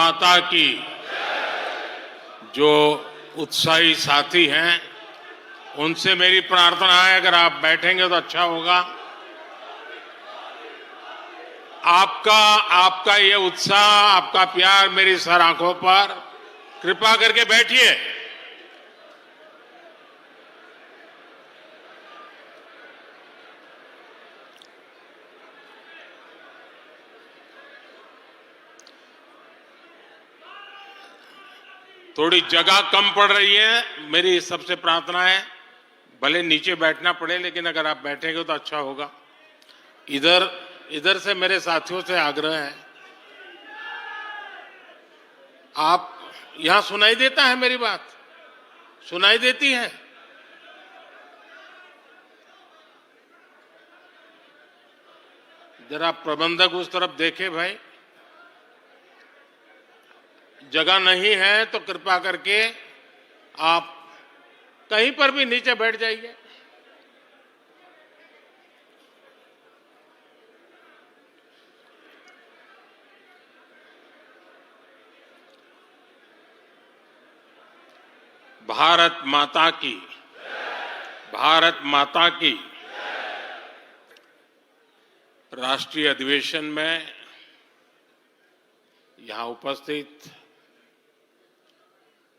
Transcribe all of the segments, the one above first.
माता की। जो उत्साही साथी हैं उनसे मेरी प्रार्थना है, अगर आप बैठेंगे तो अच्छा होगा। आपका ये उत्साह, आपका प्यार मेरी सर आंखों पर, कृपा करके बैठिए। थोड़ी जगह कम पड़ रही है, मेरी सबसे प्रार्थना है, भले नीचे बैठना पड़े लेकिन अगर आप बैठेंगे तो अच्छा होगा। इधर से मेरे साथियों से आग्रह है, आप यहां सुनाई देता है मेरी बात? सुनाई देती है? जरा प्रबंधक उस तरफ देखे भाई, जगह नहीं है तो कृपा करके आप कहीं पर भी नीचे बैठ जाइए। भारत माता की, भारत माता की। राष्ट्रीय अधिवेशन में यहां उपस्थित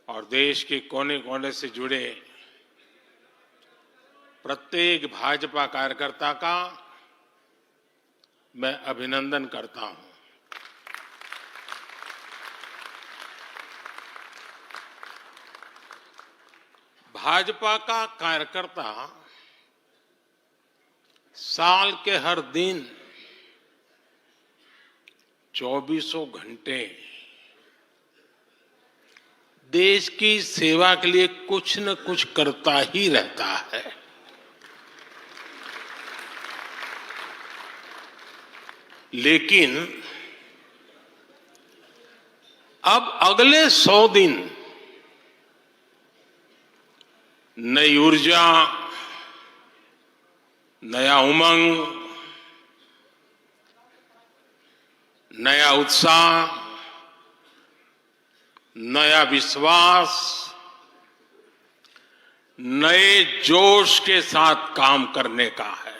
और देश के कोने कोने से जुड़े प्रत्येक भाजपा कार्यकर्ता का मैं अभिनंदन करता हूं। भाजपा का कार्यकर्ता साल के हर दिन 24 घंटे देश की सेवा के लिए कुछ न कुछ करता ही रहता है। लेकिन अब अगले 100 दिन नई ऊर्जा, नया उमंग, नया उत्साह, नया विश्वास, नए जोश के साथ काम करने का है।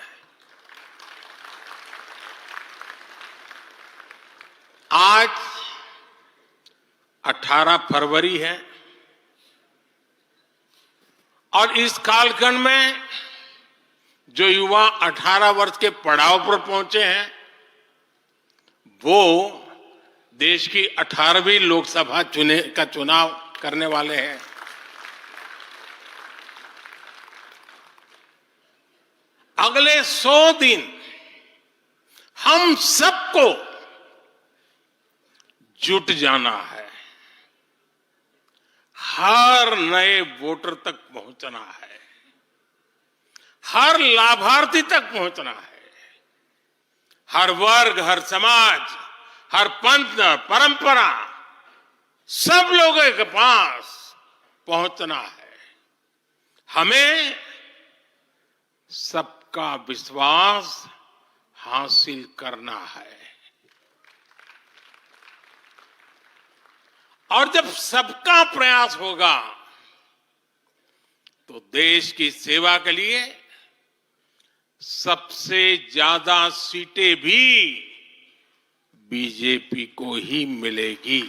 आज 18 फरवरी है और इस कालखंड में जो युवा 18 वर्ष के पड़ाव पर पहुंचे हैं वो देश की 18वीं लोकसभा का चुनाव करने वाले हैं। अगले 100 दिन हम सबको जुट जाना है, हर नए वोटर तक पहुंचना है, हर लाभार्थी तक पहुंचना है, हर वर्ग, हर समाज, हर पंथ, परंपरा, सब लोगों के पास पहुंचना है। हमें सबका विश्वास हासिल करना है। और जब सबका प्रयास होगा तो देश की सेवा के लिए सबसे ज्यादा सीटें भी बीजेपी को ही मिलेगी।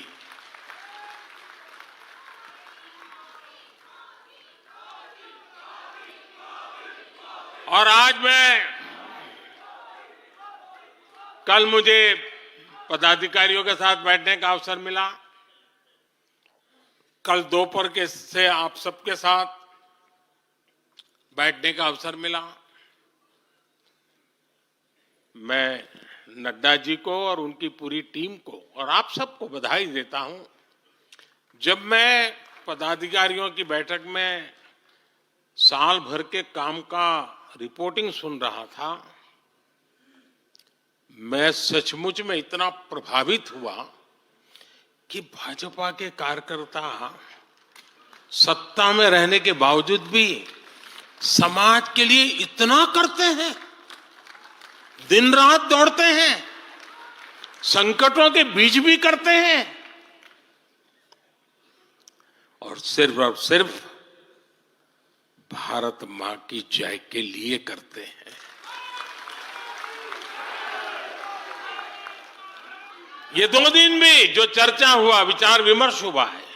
और आज कल मुझे पदाधिकारियों के साथ बैठने का अवसर मिला। कल दोपहर के से आप सबके साथ बैठने का अवसर मिला। मैं नड्डा जी को और उनकी पूरी टीम को और आप सबको बधाई देता हूं। जब मैं पदाधिकारियों की बैठक में साल भर के काम का रिपोर्टिंग सुन रहा था, मैं सचमुच में इतना प्रभावित हुआ कि भाजपा के कार्यकर्ता सत्ता में रहने के बावजूद भी समाज के लिए इतना करते हैं, दिन रात दौड़ते हैं, संकटों के बीच भी करते हैं। और सिर्फ भारत मां की जय के लिए करते हैं। ये 2 दिन भी जो चर्चा हुआ, विचार विमर्श हुआ है,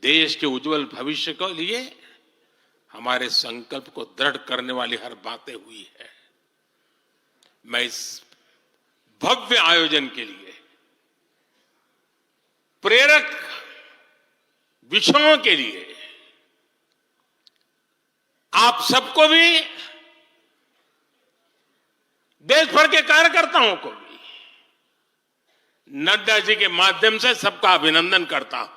देश के उज्जवल भविष्य के लिए हमारे संकल्प को दृढ़ करने वाली हर बातें हुई है। मैं इस भव्य आयोजन के लिए प्रेरक विषयों के लिए आप सबको भी, देश भर के कार्यकर्ताओं को भी नड्डा जी के माध्यम से सबका अभिनंदन करता हूं।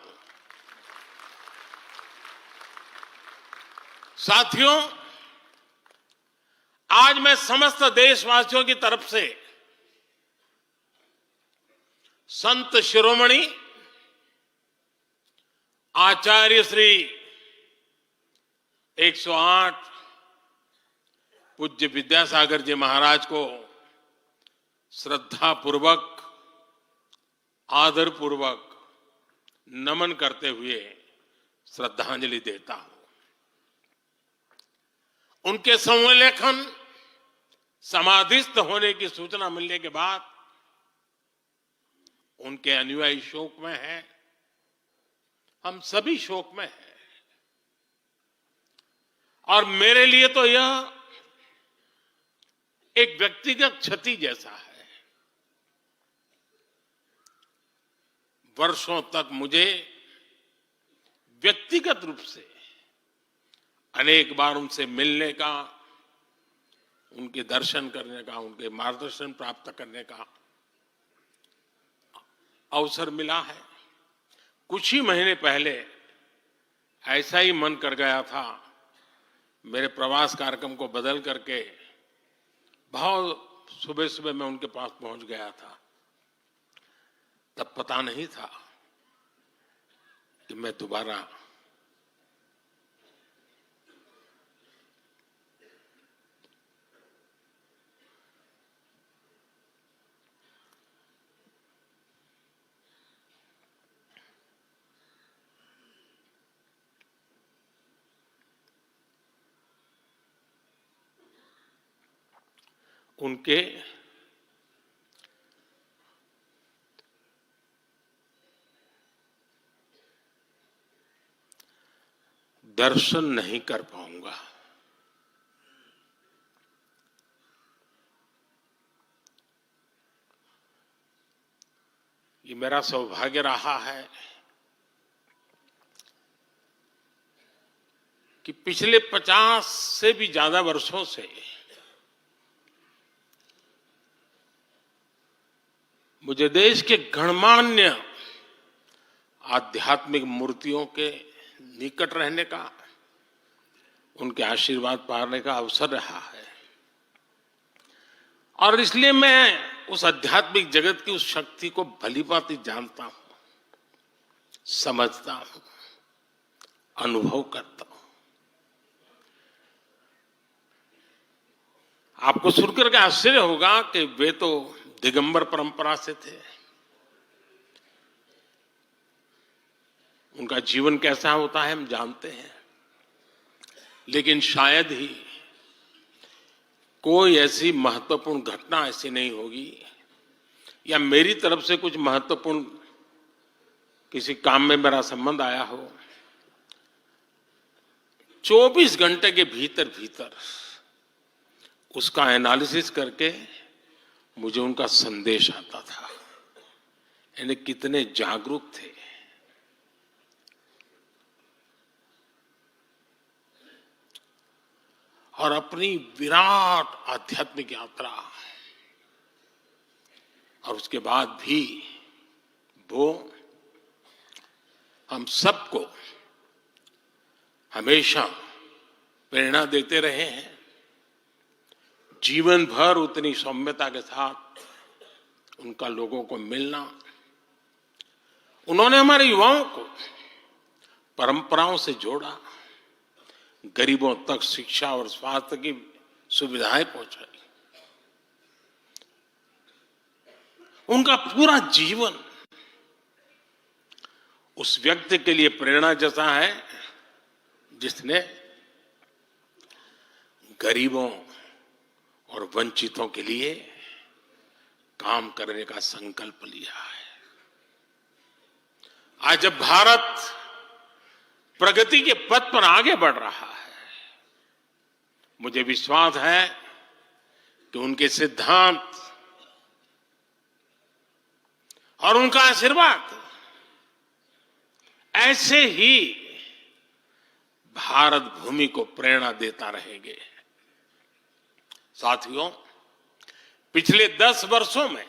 साथियों, आज मैं समस्त देशवासियों की तरफ से संत शिरोमणि आचार्य श्री 108 पूज्य विद्यासागर जी महाराज को श्रद्धापूर्वक, आदरपूर्वक नमन करते हुए श्रद्धांजलि देता हूं। उनके संलेखन समाधिस्थ होने की सूचना मिलने के बाद उनके अनुयायी शोक में हैं, हम सभी शोक में हैं। और मेरे लिए तो यह एक व्यक्तिगत क्षति जैसा है। वर्षों तक मुझे व्यक्तिगत रूप से अनेक बार उनसे मिलने का, उनके दर्शन करने का, उनके मार्गदर्शन प्राप्त करने का अवसर मिला है। कुछ ही महीने पहले ऐसा ही मन कर गया था, मेरे प्रवास कार्यक्रम को बदल करके बहुत सुबह सुबह मैं उनके पास पहुंच गया था। तब पता नहीं था कि मैं दोबारा उनके दर्शन नहीं कर पाऊंगा। ये मेरा सौभाग्य रहा है कि पिछले 50 से भी ज्यादा वर्षों से मुझे देश के गणमान्य आध्यात्मिक मूर्तियों के निकट रहने का, उनके आशीर्वाद पाने का अवसर रहा है। और इसलिए मैं उस आध्यात्मिक जगत की उस शक्ति को भलीभांति जानता हूं, समझता हूं, अनुभव करता हूं। आपको सुनकर के आश्चर्य होगा कि वे तो दिगंबर परंपरा से थे। उनका जीवन कैसा होता है हम जानते हैं, लेकिन शायद ही कोई ऐसी महत्वपूर्ण घटना ऐसी नहीं होगी या मेरी तरफ से कुछ महत्वपूर्ण किसी काम में मेरा संबंध आया हो, 24 घंटे के भीतर भीतर उसका एनालिसिस करके मुझे उनका संदेश आता था। यानी कितने जागरूक थे। और अपनी विराट आध्यात्मिक यात्रा और उसके बाद भी वो हम सबको हमेशा प्रेरणा देते रहे हैं। जीवन भर उतनी सौम्यता के साथ उनका लोगों को मिलना, उन्होंने हमारे युवाओं को परंपराओं से जोड़ा, गरीबों तक शिक्षा और स्वास्थ्य की सुविधाएं पहुंचाई। उनका पूरा जीवन उस व्यक्ति के लिए प्रेरणा जैसा है जिसने गरीबों और वंचितों के लिए काम करने का संकल्प लिया है। आज जब भारत प्रगति के पथ पर आगे बढ़ रहा है, मुझे विश्वास है कि उनके सिद्धांत और उनका आशीर्वाद ऐसे ही भारत भूमि को प्रेरणा देता रहेंगे। साथियों, पिछले 10 वर्षों में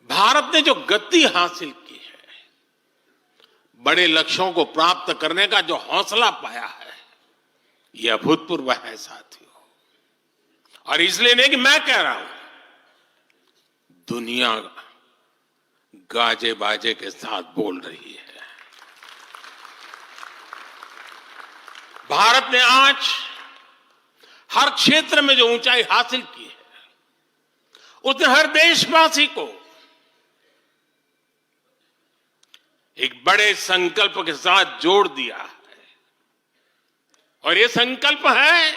भारत ने जो गति हासिल की है, बड़े लक्ष्यों को प्राप्त करने का जो हौसला पाया है, यह अभूतपूर्व है साथियों। और इसलिए नहीं कि मैं कह रहा हूं, दुनिया गाजे बाजे के साथ बोल रही है। भारत ने आज हर क्षेत्र में जो ऊंचाई हासिल की है, उसने हर देशवासी को एक बड़े संकल्प के साथ जोड़ दिया है। और यह संकल्प है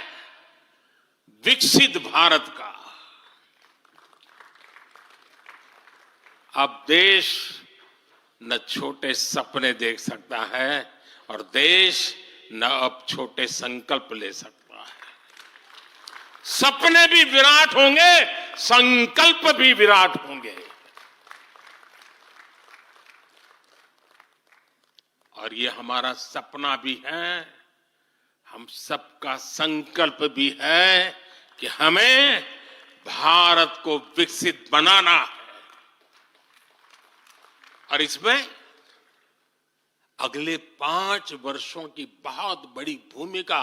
विकसित भारत का। अब देश न छोटे सपने देख सकता है और देश न अब छोटे संकल्प ले सकता है। सपने भी विराट होंगे, संकल्प भी विराट होंगे। और ये हमारा सपना भी है, हम सबका संकल्प भी है कि हमें भारत को विकसित बनाना है। और इसमें अगले 5 वर्षों की बहुत बड़ी भूमिका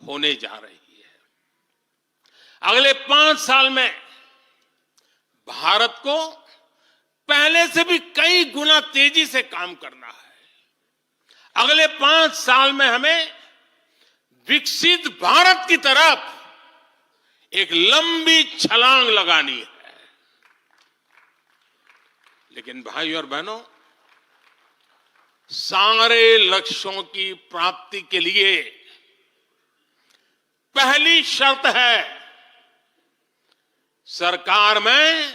होने जा रही है। अगले 5 साल में भारत को पहले से भी कई गुना तेजी से काम करना है। अगले 5 साल में हमें विकसित भारत की तरफ एक लंबी छलांग लगानी है। लेकिन भाई और बहनों, सारे लक्ष्यों की प्राप्ति के लिए पहली शर्त है सरकार में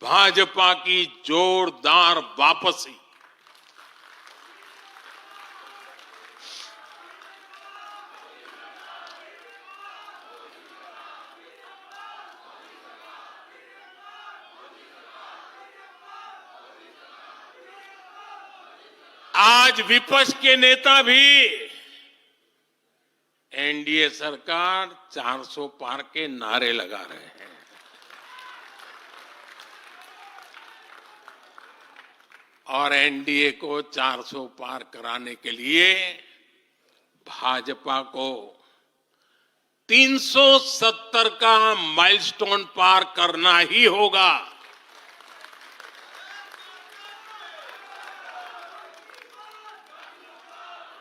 भाजपा की जोरदार वापसी। आज विपक्ष के नेता भी एनडीए सरकार 400 पार के नारे लगा रहे हैं। और एनडीए को 400 पार कराने के लिए भाजपा को 370 का माइलस्टोन पार करना ही होगा।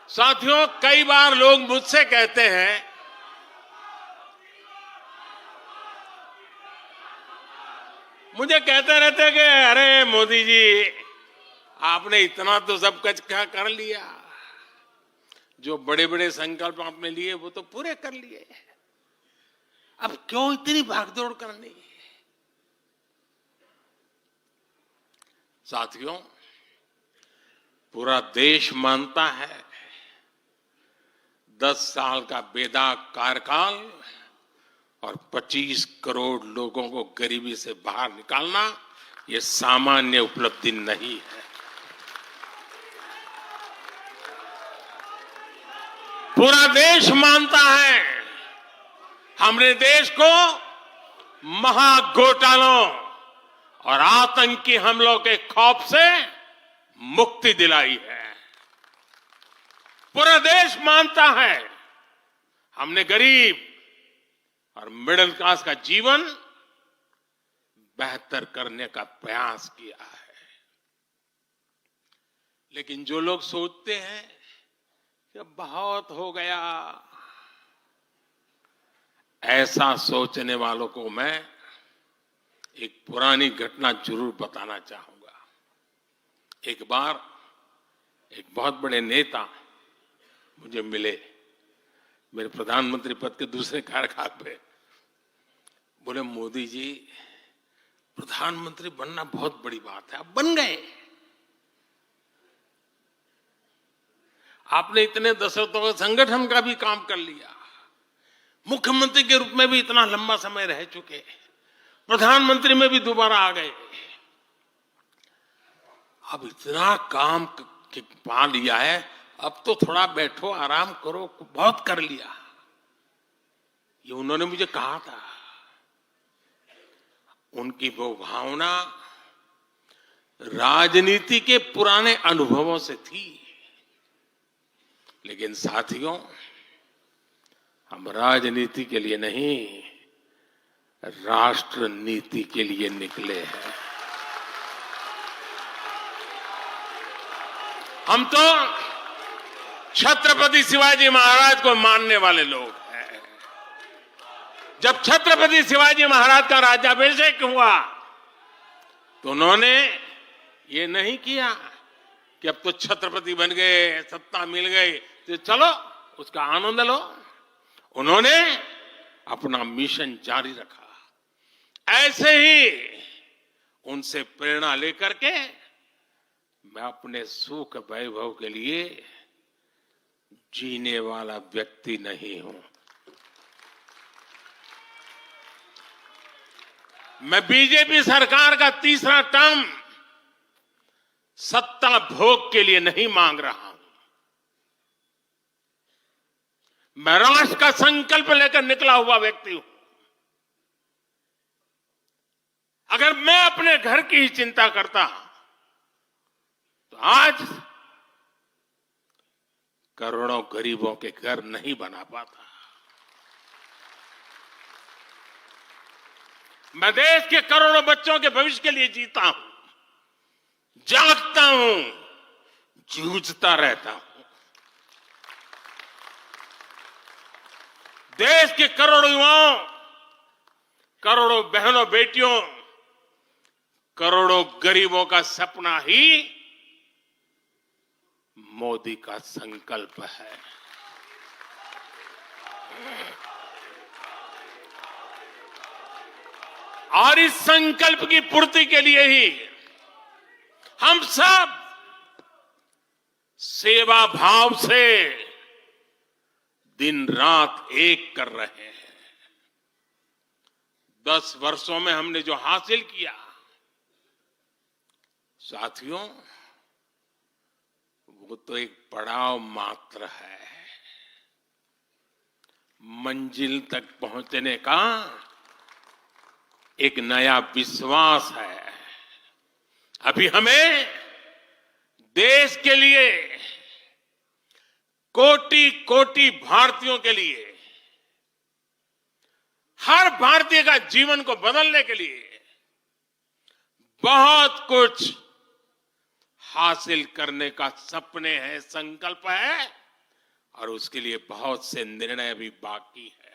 साथियों, कई बार लोग मुझसे कहते हैं मुझे कहते रहते हैं कि अरे मोदी जी, आपने इतना तो सब कुछ कर लिया, जो बड़े बड़े संकल्प आपने लिए वो तो पूरे कर लिए, अब क्यों इतनी भागदौड़ करनी। साथियों, पूरा देश मानता है 10 साल का बेदाग कार्यकाल और 25 करोड़ लोगों को गरीबी से बाहर निकालना ये सामान्य उपलब्धि नहीं है। पूरा देश मानता है हमने देश को महाघोटालों और आतंकी हमलों के खौफ से मुक्ति दिलाई है। पूरा देश मानता है हमने गरीब और मिडिल क्लास का जीवन बेहतर करने का प्रयास किया है। लेकिन जो लोग सोचते हैं कि बहुत हो गया, ऐसा सोचने वालों को मैं एक पुरानी घटना जरूर बताना चाहूंगा। एक बार एक बहुत बड़े नेता मुझे मिले मेरे प्रधानमंत्री पद के दूसरे कार्यकाल पे। बोले, मोदी जी, प्रधानमंत्री बनना बहुत बड़ी बात है, आप बन गए। आपने इतने दशकों के संगठन का भी काम कर लिया, मुख्यमंत्री के रूप में भी इतना लंबा समय रह चुके, प्रधानमंत्री में भी दोबारा आ गए। अब इतना काम पा लिया है, अब तो थोड़ा बैठो, आराम करो, बहुत कर लिया। ये उन्होंने मुझे कहा था। उनकी वो भावना राजनीति के पुराने अनुभवों से थी। लेकिन साथियों, हम राजनीति के लिए नहीं, राष्ट्र नीति के लिए निकले हैं। हम तो छत्रपति शिवाजी महाराज को मानने वाले लोग हैं। जब छत्रपति शिवाजी महाराज का राज्याभिषेक हुआ तो उन्होंने ये नहीं किया कि अब तो छत्रपति बन गए, सत्ता मिल गई तो चलो उसका आनंद लो। उन्होंने अपना मिशन जारी रखा। ऐसे ही उनसे प्रेरणा लेकर के मैं अपने सुख वैभव के लिए जीने वाला व्यक्ति नहीं हूं। मैं बीजेपी सरकार का तीसरा टर्म सत्ता भोग के लिए नहीं मांग रहा हूं। मैं राष्ट्र का संकल्प लेकर निकला हुआ व्यक्ति हूं। अगर मैं अपने घर की ही चिंता करता तो आज करोड़ों गरीबों के घर नहीं बना पाता। मैं देश के करोड़ों बच्चों के भविष्य के लिए जीता हूं, जागता हूं, जूझता रहता हूं। देश के करोड़ों युवाओं, करोड़ों बहनों बेटियों, करोड़ों गरीबों का सपना ही मोदी का संकल्प है। और इस संकल्प की पूर्ति के लिए ही हम सब सेवा भाव से दिन रात एक कर रहे हैं। 10 वर्षों में हमने जो हासिल किया, साथियों, वो तो एक पड़ाव मात्र है। मंजिल तक पहुंचने का एक नया विश्वास है। अभी हमें देश के लिए, कोटि कोटि भारतीयों के लिए, हर भारतीय का जीवन को बदलने के लिए बहुत कुछ हासिल करने का सपने हैं, संकल्प है, और उसके लिए बहुत से निर्णय भी बाकी है।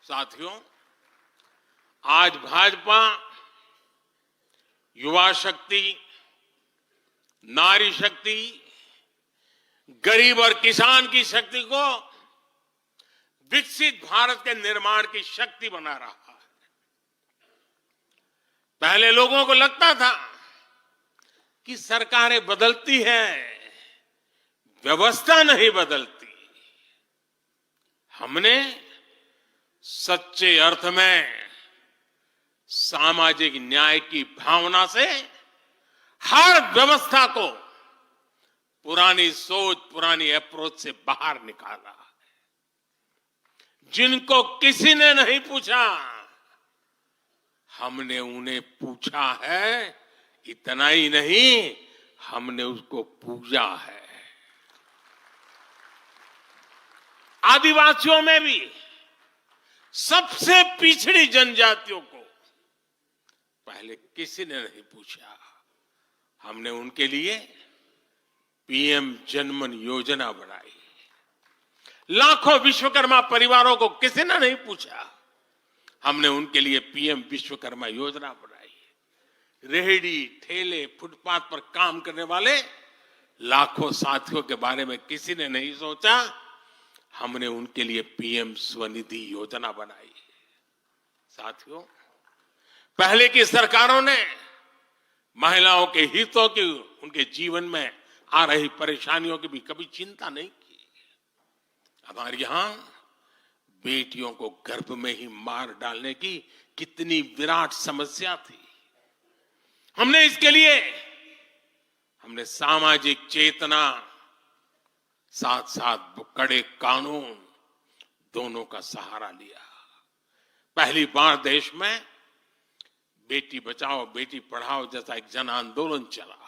साथियों, आज भाजपा युवा शक्ति, नारी शक्ति, गरीब और किसान की शक्ति को विकसित भारत के निर्माण की शक्ति बना रहा है। पहले लोगों को लगता था कि सरकारें बदलती हैं, व्यवस्था नहीं बदलती। हमने सच्चे अर्थ में सामाजिक न्याय की भावना से हर व्यवस्था को पुरानी सोच, पुरानी अप्रोच से बाहर निकाला। जिनको किसी ने नहीं पूछा, हमने उन्हें पूछा है। इतना ही नहीं, हमने उसको पूजा है। आदिवासियों में भी सबसे पिछड़ी जनजातियों को पहले किसी ने नहीं पूछा। हमने उनके लिए पीएम जनमन योजना बनाई। लाखों विश्वकर्मा परिवारों को किसी ने नहीं पूछा। हमने उनके लिए पीएम विश्वकर्मा योजना बनाई। रेहड़ी ठेले फुटपाथ पर काम करने वाले लाखों साथियों के बारे में किसी ने नहीं सोचा। हमने उनके लिए पीएम स्वनिधि योजना बनाई। साथियों, पहले की सरकारों ने महिलाओं के हितों की, उनके जीवन में आ रही परेशानियों की भी कभी चिंता नहीं की। हमारे यहां बेटियों को गर्भ में ही मार डालने की कितनी विराट समस्या थी। हमने इसके लिए सामाजिक चेतना, साथ साथ कड़े कानून दोनों का सहारा लिया। पहली बार देश में बेटी बचाओ बेटी पढ़ाओ जैसा एक जन आंदोलन चला,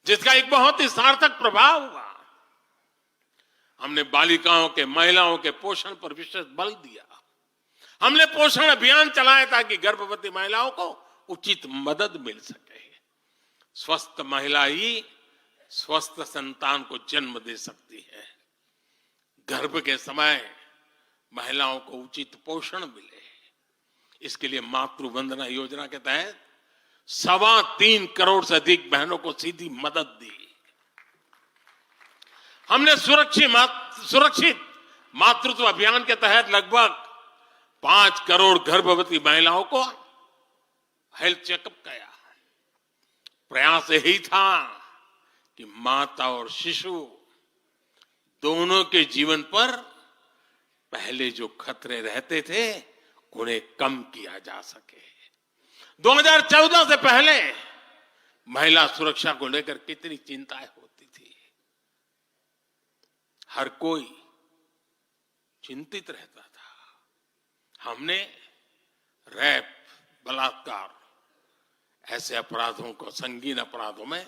जिसका एक बहुत ही सार्थक प्रभाव हुआ। हमने बालिकाओं के, महिलाओं के पोषण पर विशेष बल दिया। हमने पोषण अभियान चलाया ताकि गर्भवती महिलाओं को उचित मदद मिल सके। स्वस्थ महिला ही स्वस्थ संतान को जन्म दे सकती है। गर्भ के समय महिलाओं को उचित पोषण मिले, इसके लिए मातृ वंदना योजना के तहत 3.25 करोड़ से अधिक बहनों को सीधी मदद दी। हमने सुरक्षित मातृत्व अभियान के तहत लगभग 5 करोड़ गर्भवती महिलाओं को हेल्थ चेकअप किया। प्रयास यही था कि माता और शिशु दोनों के जीवन पर पहले जो खतरे रहते थे उन्हें कम किया जा सके। 2014 से पहले महिला सुरक्षा को लेकर कितनी चिंताएं होती थी। हर कोई चिंतित रहता था। हमने रेप, बलात्कार ऐसे अपराधों को, संगीन अपराधों में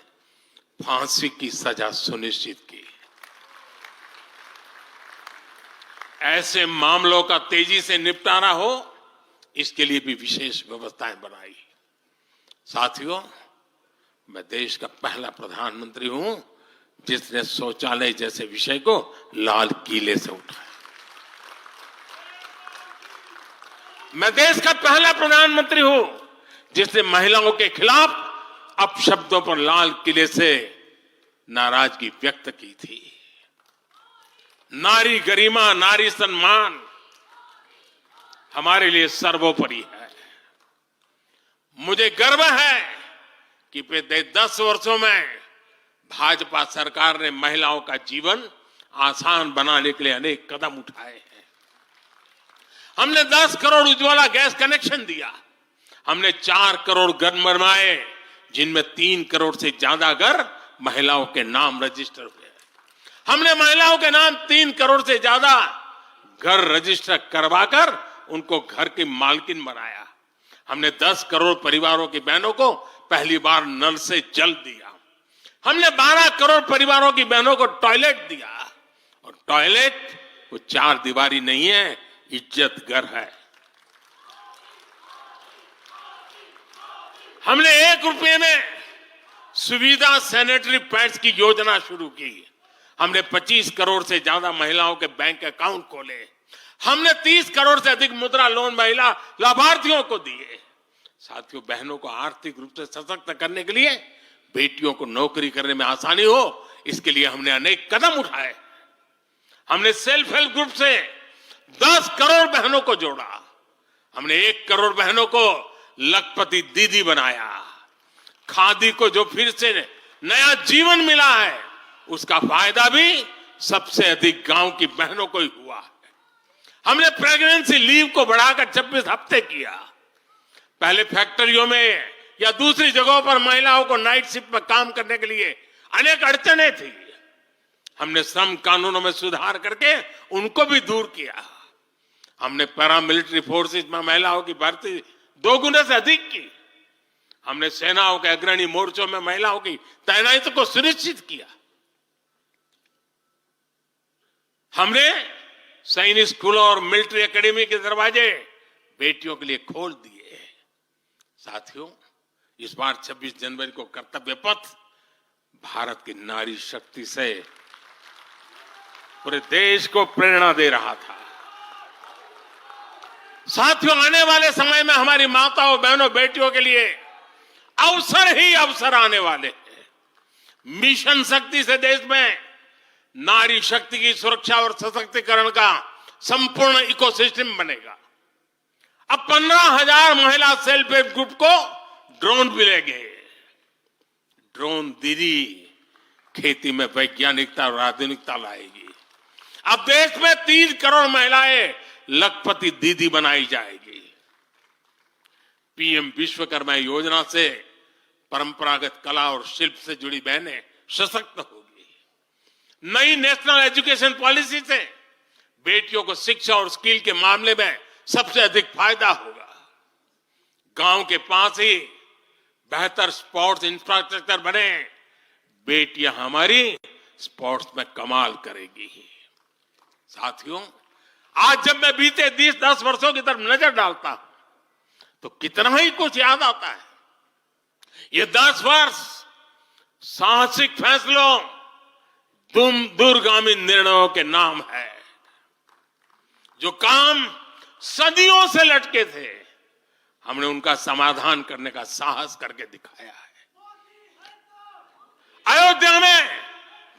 फांसी की सजा सुनिश्चित की। ऐसे मामलों का तेजी से निपटारा हो, इसके लिए भी विशेष व्यवस्थाएं बनाई। साथियों, मैं देश का पहला प्रधानमंत्री हूं जिसने शौचालय जैसे विषय को लाल किले से उठाया। मैं देश का पहला प्रधानमंत्री हूं जिसने महिलाओं के खिलाफ अपशब्दों पर लाल किले से नाराजगी व्यक्त की थी। नारी गरिमा, नारी सम्मान हमारे लिए सर्वोपरि है। मुझे गर्व है कि पिछले 10 वर्षों में भाजपा सरकार ने महिलाओं का जीवन आसान बनाने के लिए अनेक कदम उठाए हैं। हमने 10 करोड़ उज्ज्वला गैस कनेक्शन दिया। हमने 4 करोड़ घर बनवाए, जिनमें 3 करोड़ से ज्यादा घर महिलाओं के नाम रजिस्टर हुए। हमने महिलाओं के नाम 3 करोड़ से ज्यादा घर रजिस्टर करवाकर उनको घर की मालकिन बनाया। हमने 10 करोड़ परिवारों की बहनों को पहली बार नल से जल दिया। हमने 12 करोड़ परिवारों की बहनों को टॉयलेट दिया। और टॉयलेट वो 4 दीवारी नहीं है, इज्जत घर है। हमने 1 रुपये में सुविधा सैनिटरी पैड्स की योजना शुरू की। हमने 25 करोड़ से ज्यादा महिलाओं के बैंक अकाउंट खोले। हमने 30 करोड़ से अधिक मुद्रा लोन महिला लाभार्थियों को दिए। साथियों, बहनों को आर्थिक रूप से सशक्त करने के लिए, बेटियों को नौकरी करने में आसानी हो, इसके लिए हमने अनेक कदम उठाए। हमने सेल्फ हेल्प ग्रुप से 10 करोड़ बहनों को जोड़ा। हमने 1 करोड़ बहनों को लखपति दीदी बनाया। खादी को जो फिर से नया जीवन मिला है, उसका फायदा भी सबसे अधिक गांव की बहनों को ही हुआ है। हमने प्रेगनेंसी लीव को बढ़ाकर 26 हफ्ते किया। पहले फैक्ट्रियों में या दूसरी जगहों पर महिलाओं को नाइट शिफ्ट में काम करने के लिए अनेक अड़चने थी। हमने श्रम कानूनों में सुधार करके उनको भी दूर किया। हमने पैरामिलिट्री फोर्सेस में महिलाओं की भर्ती 2 गुने से अधिक की। हमने सेनाओं के अग्रणी मोर्चों में महिलाओं की तैनाती को सुनिश्चित किया। हमने सैनिक स्कूलों और मिलिट्री एकेडमी के दरवाजे बेटियों के लिए खोल दिए। साथियों, इस बार 26 जनवरी को कर्तव्य पथ भारत की नारी शक्ति से पूरे देश को प्रेरणा दे रहा था। साथियों, आने वाले समय में हमारी माताओं, बहनों, बेटियों के लिए अवसर ही अवसर आने वाले हैं। मिशन शक्ति से देश में नारी शक्ति की सुरक्षा और सशक्तिकरण का संपूर्ण इकोसिस्टम बनेगा। अब 15,000 महिला सेल्फ हेल्प ग्रुप को ड्रोन मिलेंगे। ड्रोन दीदी खेती में वैज्ञानिकता और आधुनिकता लाएगी। अब देश में 3 करोड़ महिलाएं लखपति दीदी बनाई जाएगी। पीएम विश्वकर्मा योजना से परंपरागत कला और शिल्प से जुड़ी बहनें सशक्त होगी। नई नेशनल एजुकेशन पॉलिसी से बेटियों को शिक्षा और स्किल के मामले में सबसे अधिक फायदा होगा। गांव के पास ही बेहतर स्पोर्ट्स इंफ्रास्ट्रक्चर बने, बेटियां हमारी स्पोर्ट्स में कमाल करेगी। साथियों, आज जब मैं बीते 10 वर्षों की तरफ नजर डालता हूं तो कितना ही कुछ याद आता है। ये 10 वर्ष साहसिक फैसलों, दूरगामी निर्णयों के नाम है। जो काम सदियों से लटके थे, हमने उनका समाधान करने का साहस करके दिखाया है। अयोध्या में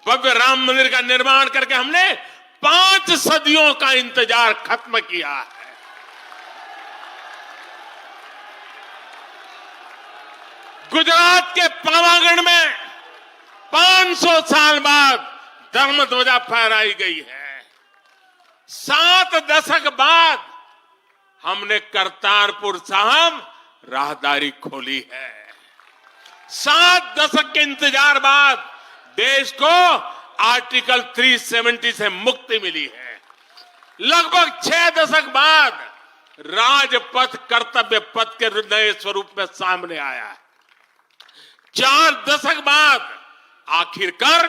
भव्य राम मंदिर का निर्माण करके हमने 5 सदियों का इंतजार खत्म किया है। गुजरात के पावागढ़ में 500 साल बाद धर्म ध्वजा फहराई गई है। 7 दशक बाद हमने करतारपुर साहिब राहदारी खोली है। 7 दशक के इंतजार बाद देश को आर्टिकल 370 से मुक्ति मिली है। लगभग 6 दशक बाद राजपथ कर्तव्य पथ के नए स्वरूप में सामने आया है। 4 दशक बाद आखिरकार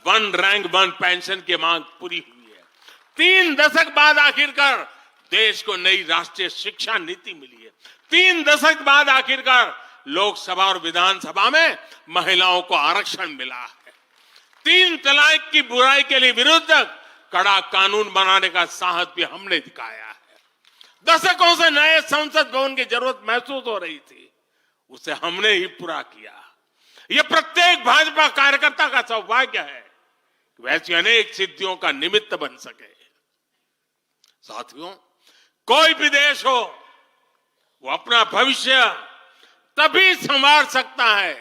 1 रैंक 1 पेंशन की मांग पूरी हुई है। 3 दशक बाद आखिरकार देश को नई राष्ट्रीय शिक्षा नीति मिली है। 3 दशक बाद आखिरकार लोकसभा और विधानसभा में महिलाओं को आरक्षण मिला है। 3 तलाक की बुराई के लिए विरुद्ध कड़ा कानून बनाने का साहस भी हमने दिखाया है। दशकों से नए संसद भवन की जरूरत महसूस हो रही थी, उसे हमने ही पूरा किया। यह प्रत्येक भाजपा कार्यकर्ता का सौभाग्य है कि वैसी अनेक सिद्धियों का निमित्त बन सके। साथियों, कोई भी देश हो, वो अपना भविष्य तभी संवार सकता है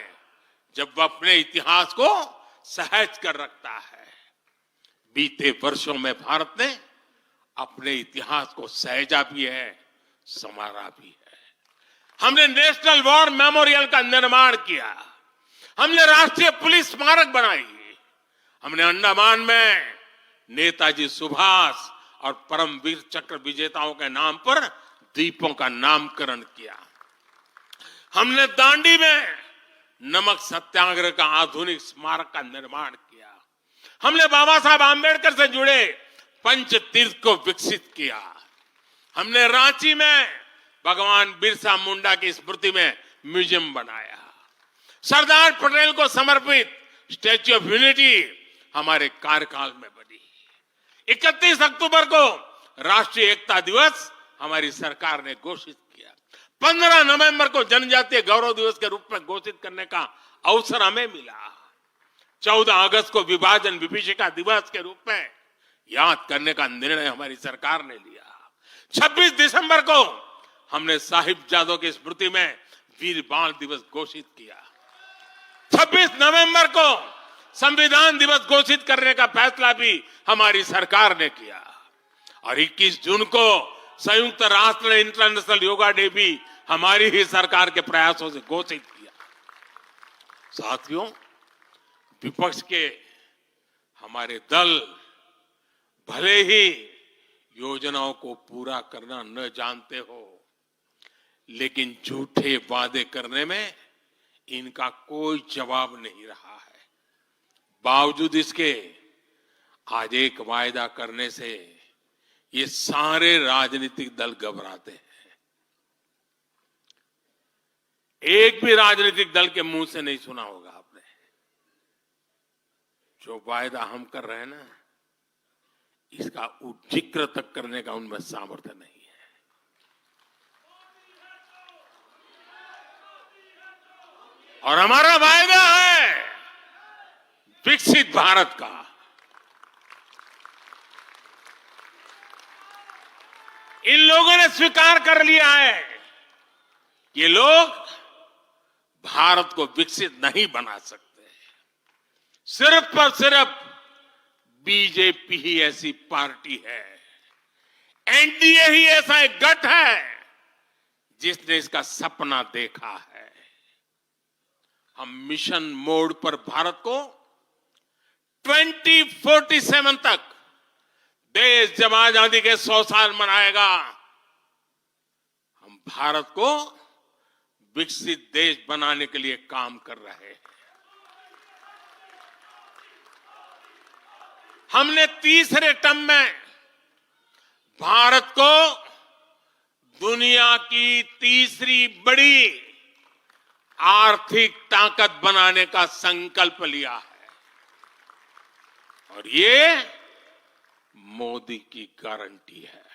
जब वह अपने इतिहास को सहज कर रखता है। बीते वर्षों में भारत ने अपने इतिहास को सहेजा भी है, संवारा भी है। हमने नेशनल वॉर मेमोरियल का निर्माण किया। हमने राष्ट्रीय पुलिस स्मारक बनाई। हमने अंडमान में नेताजी सुभाष और परमवीर चक्र विजेताओं के नाम पर द्वीपों का नामकरण किया। हमने दांडी में नमक सत्याग्रह का आधुनिक स्मारक का निर्माण किया। हमने बाबा साहब आंबेडकर से जुड़े पंच तीर्थ को विकसित किया। हमने रांची में भगवान बिरसा मुंडा की स्मृति में म्यूजियम बनाया। सरदार पटेल को समर्पित स्टैच्यू ऑफ यूनिटी हमारे कार्यकाल में बनी। 31 अक्टूबर को राष्ट्रीय एकता दिवस हमारी सरकार ने घोषित किया। 15 नवंबर को जनजातीय गौरव दिवस के रूप में घोषित करने का अवसर हमें मिला। 14 अगस्त को विभाजन विभीषिका दिवस के रूप में याद करने का निर्णय हमारी सरकार ने लिया। 26 दिसंबर को हमने साहिबजादों की स्मृति में वीर बाल दिवस घोषित किया। 26 नवंबर को संविधान दिवस घोषित करने का फैसला भी हमारी सरकार ने किया और 21 जून को संयुक्त राष्ट्र ने इंटरनेशनल योगा डे भी हमारी ही सरकार के प्रयासों से घोषित किया। साथियों, विपक्ष के हमारे दल भले ही योजनाओं को पूरा करना न जानते हो, लेकिन झूठे वादे करने में इनका कोई जवाब नहीं रहा है। बावजूद इसके आज एक वायदा करने से ये सारे राजनीतिक दल घबराते हैं। एक भी राजनीतिक दल के मुंह से नहीं सुना होगा आपने, जो वायदा हम कर रहे हैं ना, इसका जिक्र तक करने का उनमें सामर्थ्य नहीं है। और हमारा वायदा है विकसित भारत का। इन लोगों ने स्वीकार कर लिया है कि ये लोग भारत को विकसित नहीं बना सकते। सिर्फ और सिर्फ बीजेपी ही ऐसी पार्टी है, एनडीए ही ऐसा एक गठ है जिसने इसका सपना देखा है। हम मिशन मोड पर भारत को 2047 तक देश जब आजादी के 100 साल मनाएगा, हम भारत को विकसित देश बनाने के लिए काम कर रहे हैं। हमने तीसरे टर्म में भारत को दुनिया की तीसरी बड़ी आर्थिक ताकत बनाने का संकल्प लिया है और ये मोदी की गारंटी है।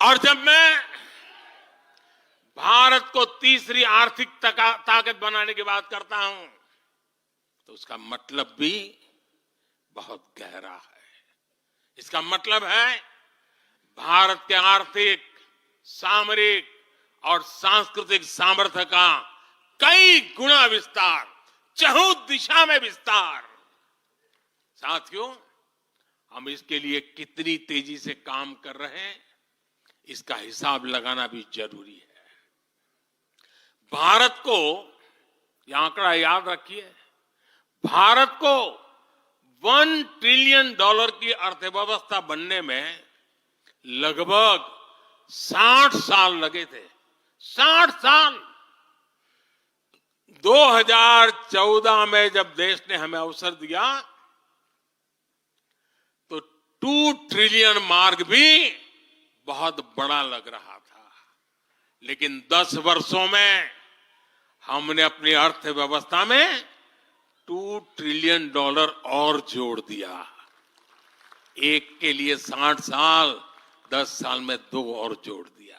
और जब मैं भारत को तीसरी आर्थिक ताकत बनाने की बात करता हूं तो उसका मतलब भी बहुत गहरा है। इसका मतलब है भारत के आर्थिक, सामरिक और सांस्कृतिक सामर्थ्य का कई गुना विस्तार, चहुं दिशा में विस्तार। साथियों, हम इसके लिए कितनी तेजी से काम कर रहे हैं, इसका हिसाब लगाना भी जरूरी है। भारत को, यह आंकड़ा याद रखिए, भारत को $1 ट्रिलियन की अर्थव्यवस्था बनने में लगभग 60 साल लगे थे। 60 साल। 2014 में जब देश ने हमें अवसर दिया तो 2 ट्रिलियन मार्क भी बहुत बड़ा लग रहा था, लेकिन 10 वर्षों में हमने अपनी अर्थव्यवस्था में $2 ट्रिलियन और जोड़ दिया। एक के लिए 60 साल, 10 साल में 2 और जोड़ दिया।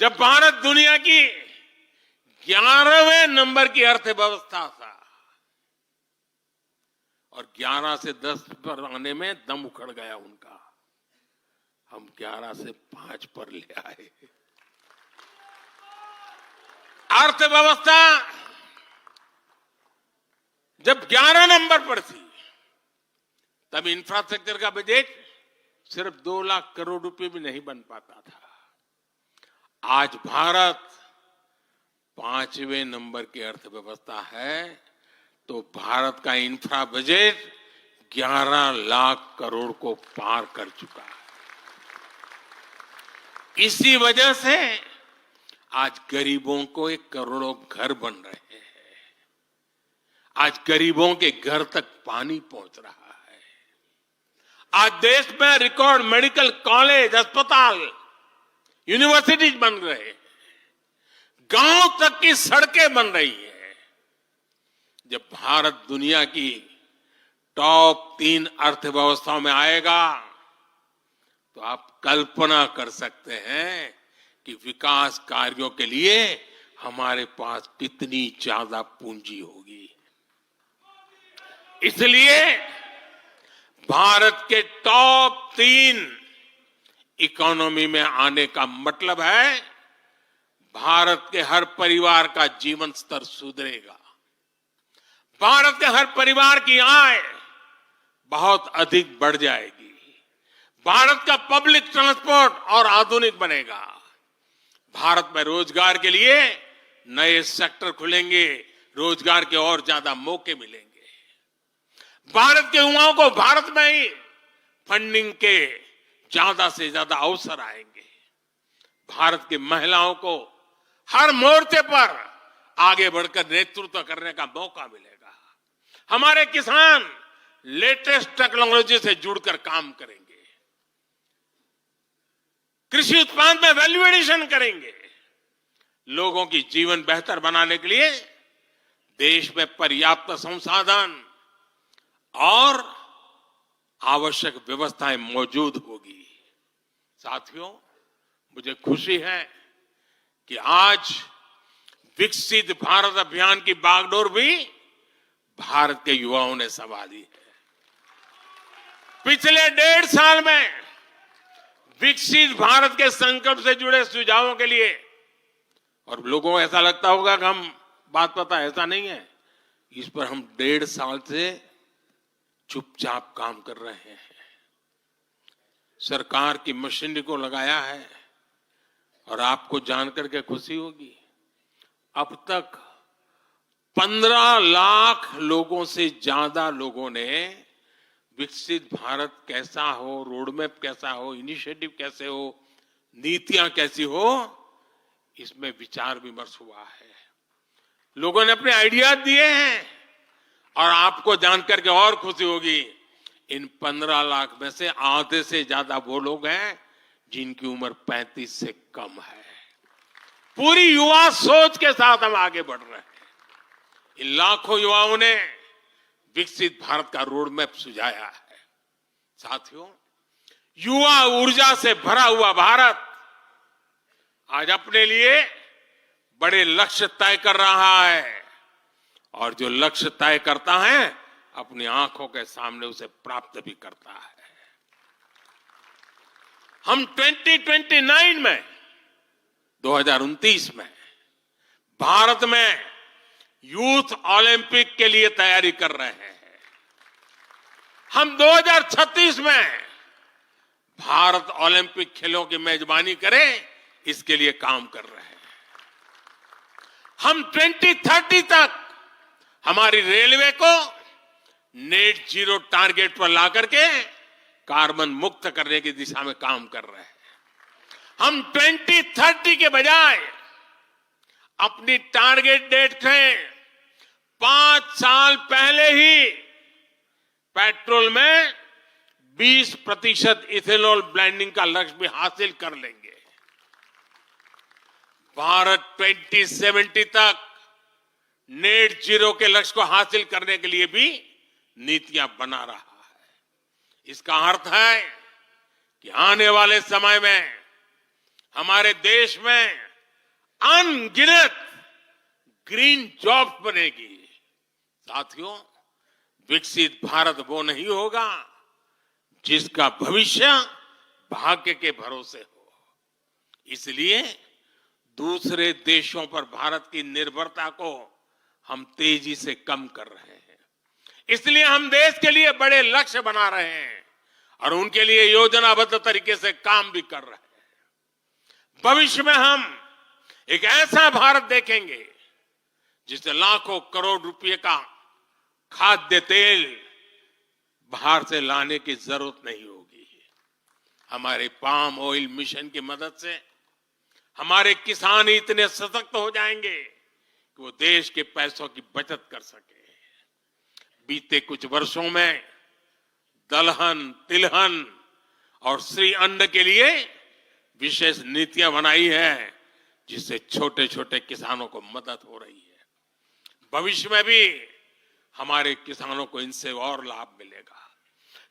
जब भारत दुनिया की 11वें नंबर की अर्थव्यवस्था था और 11 से 10 पर आने में दम उखड़ गया उनका, हम 11 से 5 पर ले आए। अर्थव्यवस्था जब 11 नंबर पर थी तब इंफ्रास्ट्रक्चर का बजट सिर्फ 2 लाख करोड़ रुपए भी नहीं बन पाता था। आज भारत 5वें नंबर की अर्थव्यवस्था है तो भारत का इंफ्रा बजट 11 लाख करोड़ को पार कर चुका है। इसी वजह से आज गरीबों को 1 करोड़ों घर बन रहे हैं। आज गरीबों के घर तक पानी पहुंच रहा है। आज देश में रिकॉर्ड मेडिकल कॉलेज, अस्पताल, यूनिवर्सिटीज बन रहे हैं। गांव तक की सड़कें बन रही हैं। जब भारत दुनिया की टॉप 3 अर्थव्यवस्थाओं में आएगा तो आप कल्पना कर सकते हैं कि विकास कार्यों के लिए हमारे पास कितनी ज्यादा पूंजी होगी। इसलिए भारत के टॉप 3 इकोनॉमी में आने का मतलब है भारत के हर परिवार का जीवन स्तर सुधरेगा। भारत के हर परिवार की आय बहुत अधिक बढ़ जाएगी। भारत का पब्लिक ट्रांसपोर्ट और आधुनिक बनेगा। भारत में रोजगार के लिए नए सेक्टर खुलेंगे, रोजगार के और ज्यादा मौके मिलेंगे। भारत के युवाओं को भारत में ही फंडिंग के ज्यादा से ज्यादा अवसर आएंगे। भारत की महिलाओं को हर मोर्चे पर आगे बढ़कर नेतृत्व करने का मौका मिलेगा। हमारे किसान लेटेस्ट टेक्नोलॉजी से जुड़कर काम करेंगे, कृषि उत्पाद में वैल्यू एडिशन करेंगे। लोगों की जीवन बेहतर बनाने के लिए देश में पर्याप्त संसाधन, और आवश्यक व्यवस्थाएं मौजूद होगी। साथियों, मुझे खुशी है कि आज विकसित भारत अभियान की बागडोर भी भारत के युवाओं ने संभाली है। पिछले 1.5 साल में विकसित भारत के संकल्प से जुड़े सुझावों के लिए, और लोगों को ऐसा लगता होगा कि हम बात पता, ऐसा नहीं है, इस पर हम 1.5 साल से चुपचाप काम कर रहे हैं। सरकार की मशीनरी को लगाया है और आपको जानकर के खुशी होगी, अब तक 15 लाख लोगों से ज्यादा लोगों ने विकसित भारत कैसा हो, रोडमैप कैसा हो, इनिशिएटिव कैसे हो, नीतियां कैसी हो, इसमें विचार विमर्श हुआ है। लोगों ने अपने आइडिया दिए हैं और आपको जानकर के और खुशी होगी, इन 15 लाख में से आधे से ज्यादा वो लोग हैं जिनकी उम्र 35 से कम है। पूरी युवा सोच के साथ हम आगे बढ़ रहे हैं। इन लाखों युवाओं ने विकसित भारत का रोड मैप सुझाया है। साथियों, युवा ऊर्जा से भरा हुआ भारत आज अपने लिए बड़े लक्ष्य तय कर रहा है, और जो लक्ष्य तय करता है अपनी आंखों के सामने उसे प्राप्त भी करता है। हम 2029 में 2029 में भारत में यूथ ओलंपिक के लिए तैयारी कर रहे हैं। हम 2036 में भारत ओलंपिक खेलों की मेजबानी करें, इसके लिए काम कर रहे हैं। हम 2030 तक हमारी रेलवे को नेट जीरो टारगेट पर ला करके कार्बन मुक्त करने की दिशा में काम कर रहे हैं। हम 2030 के बजाय अपनी टारगेट डेट से 5 साल पहले ही पेट्रोल में 20% इथेनॉल ब्लेंडिंग का लक्ष्य भी हासिल कर लेंगे। भारत 2070 तक नेट जीरो के लक्ष्य को हासिल करने के लिए भी नीतियां बना रहा है। इसका अर्थ है कि आने वाले समय में हमारे देश में अनगिनत ग्रीन जॉब्स बनेगी। साथियों, विकसित भारत वो नहीं होगा जिसका भविष्य भाग्य के भरोसे हो। इसलिए दूसरे देशों पर भारत की निर्भरता को हम तेजी से कम कर रहे हैं। इसलिए हम देश के लिए बड़े लक्ष्य बना रहे हैं और उनके लिए योजनाबद्ध तरीके से काम भी कर रहे हैं। भविष्य में हम एक ऐसा भारत देखेंगे जिससे लाखों करोड़ रुपए का खाद्य तेल बाहर से लाने की जरूरत नहीं होगी। हमारे पाम ऑयल मिशन की मदद से हमारे किसान इतने सशक्त हो जाएंगे कि वो देश के पैसों की बचत कर सके। बीते कुछ वर्षों में दलहन, तिलहन और श्री अन्न के लिए विशेष नीतियां बनाई है, जिससे छोटे छोटे किसानों को मदद हो रही है। भविष्य में भी हमारे किसानों को इनसे और लाभ मिलेगा।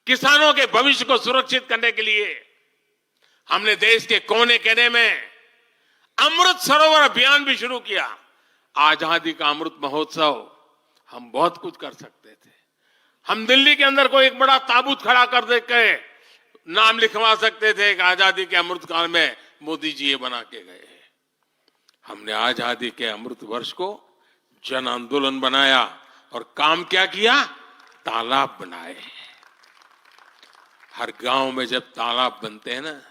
किसानों के भविष्य को सुरक्षित करने के लिए हमने देश के कोने कोने में अमृत सरोवर अभियान भी शुरू किया। आजादी का अमृत महोत्सव, हम बहुत कुछ कर सकते थे। हम दिल्ली के अंदर कोई एक बड़ा ताबूत खड़ा कर दे के नाम लिखवा सकते थे कि आजादी के अमृत काल में मोदी जी ये बना के गए। हमने आजादी के अमृत वर्ष को जन आंदोलन बनाया और काम क्या किया? तालाब बनाए। हर गांव में जब तालाब बनते हैं ना,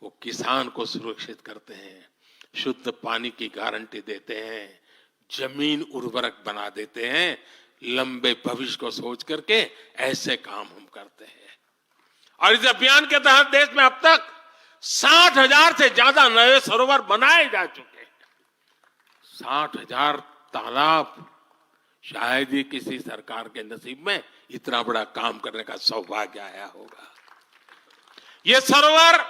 वो किसान को सुरक्षित करते हैं, शुद्ध पानी की गारंटी देते हैं, जमीन उर्वरक बना देते हैं। लंबे भविष्य को सोच करके ऐसे काम हम करते हैं। और इस अभियान के तहत देश में अब तक 60,000 से ज्यादा नए सरोवर बनाए जा चुके हैं। 60,000 तालाब, शायद ही किसी सरकार के नसीब में इतना बड़ा काम करने का सौभाग्य आया होगा। ये सरोवर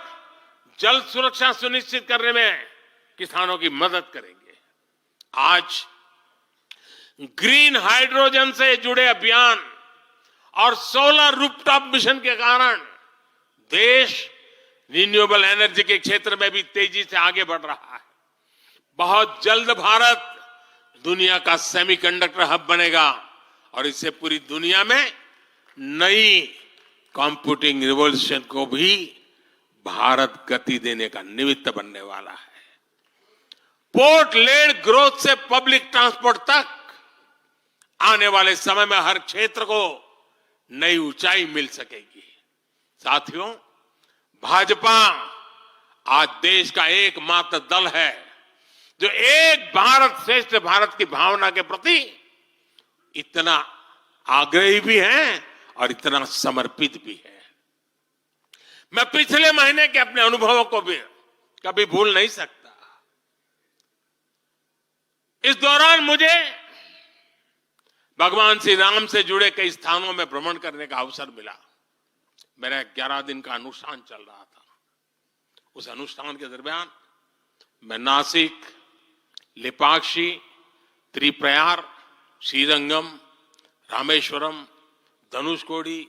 जल सुरक्षा सुनिश्चित करने में किसानों की मदद करेंगे। आज ग्रीन हाइड्रोजन से जुड़े अभियान और सोलर रूफटॉप मिशन के कारण देश रिन्यूएबल एनर्जी के क्षेत्र में भी तेजी से आगे बढ़ रहा है। बहुत जल्द भारत दुनिया का सेमीकंडक्टर हब बनेगा और इससे पूरी दुनिया में नई कंप्यूटिंग रिवॉल्यूशन को भी भारत गति देने का निमित्त बनने वाला है। पोर्ट लेड ग्रोथ से पब्लिक ट्रांसपोर्ट तक आने वाले समय में हर क्षेत्र को नई ऊंचाई मिल सकेगी। साथियों, भाजपा आज देश का एकमात्र दल है जो एक भारत श्रेष्ठ भारत की भावना के प्रति इतना आग्रही भी है और इतना समर्पित भी है। मैं पिछले महीने के अपने अनुभवों को भी कभी भूल नहीं सकता। इस दौरान मुझे भगवान श्री राम से जुड़े कई स्थानों में भ्रमण करने का अवसर मिला। मेरा 11 दिन का अनुष्ठान चल रहा था। उस अनुष्ठान के दरमियान मैं नासिक, लेपाक्षी, त्रिप्रयार, श्रीरंगम, रामेश्वरम, धनुषकोडी,